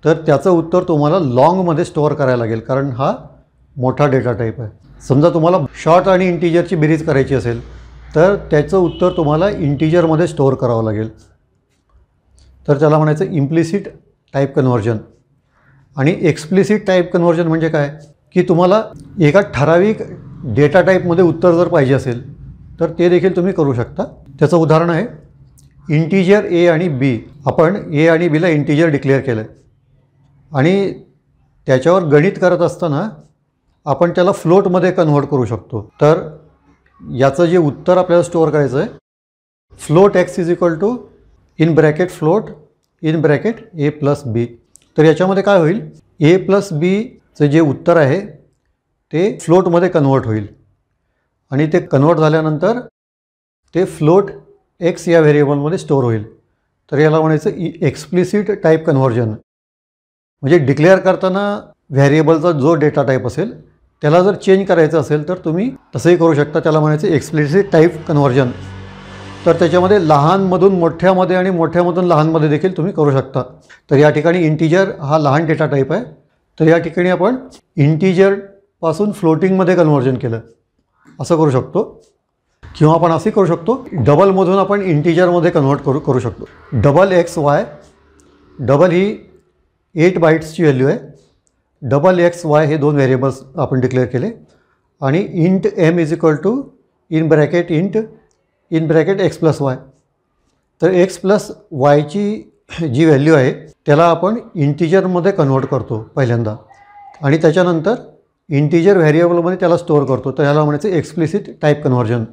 तर त्याचं उत्तर तुम्हाला लॉंगमध्ये स्टोअर करायला लागेल कारण हा मोठा डेटा टाईप आहे. समजा तुम्हाला शॉर्ट आणि इंटिजरची बेरीज करायची असेल तर त्याचं उत्तर तुम्हाला इंटिजरमध्ये स्टोअर करावं लागेल. तर त्याला म्हणायचं इम्प्लिसिट टाईप कन्व्हर्जन. आणि एक्सप्लिसिट टाईप कन्व्हर्जन म्हणजे काय की तुम्हाला एका ठराविक डेटा टाईपमध्ये उत्तर जर पाहिजे असेल तर ते देखील तुम्ही करू शकता. त्याचं उदाहरण आहे इंटिजर a आणि b. आपण a आणि bला इंटिजर डिक्लेअर केलं आहे आणि त्याच्यावर गणित करत असताना आपण त्याला फ्लोटमध्ये कन्व्हर्ट करू शकतो. तर याचं जे उत्तर आपल्याला स्टोअर करायचं आहे float x is equal to in bracket float in bracket a+b. तर याच्यामध्ये काय होईल a+bचं जे उत्तर आहे ते फ्लोटमध्ये कन्व्हर्ट होईल आणि ते कन्व्हर्ट झाल्यानंतर ते फ्लोट x या व्हेरिएबलमध्ये स्टोअर होईल. तर याला म्हणायचं एक्सप्लिसिट टाईप कन्व्हर्जन. म्हणजे डिक्लेअर करताना व्हेरिएबलचा जो डेटा टाईप असेल त्याला जर चेंज करायचं असेल तर तुम्ही तसंही करू शकता. त्याला म्हणायचं एक्सप्लिसिट टाईप कन्व्हर्जन. तर त्याच्यामध्ये लहानमधून मोठ्यामध्ये आणि मोठ्यामधून लहानमध्ये देखील तुम्ही करू शकता. तर या ठिकाणी इंटिजर हा लहान डेटा टाईप आहे. तर या ठिकाणी आपण इंटिजरपासून फ्लोटिंगमध्ये कन्व्हर्जन केलं असं करू शकतो, किंवा आपण असे करू शकतो डबलमधून आपण इंटिजरमध्ये कन्व्हर्ट करू शकतो. डबल एक्स वाय, डबल ही 8 बाईट्सची व्हॅल्यू आहे. डबल एक्स वाय हे 2 व्हेरिएबल्स आपण डिक्लेअर केले आणि int m is equal to in bracket x plus y. तर एक्स प्लस वायची जी व्हॅल्यू आहे त्याला आपण इंटिजरमध्ये कन्व्हर्ट करतो पहिल्यांदा आणि त्याच्यानंतर इंटिजर व्हेरिएबलमध्ये त्याला स्टोअर करतो. तर ह्याला म्हणायचं एक्सप्लिसिट टाईप कन्व्हर्जन.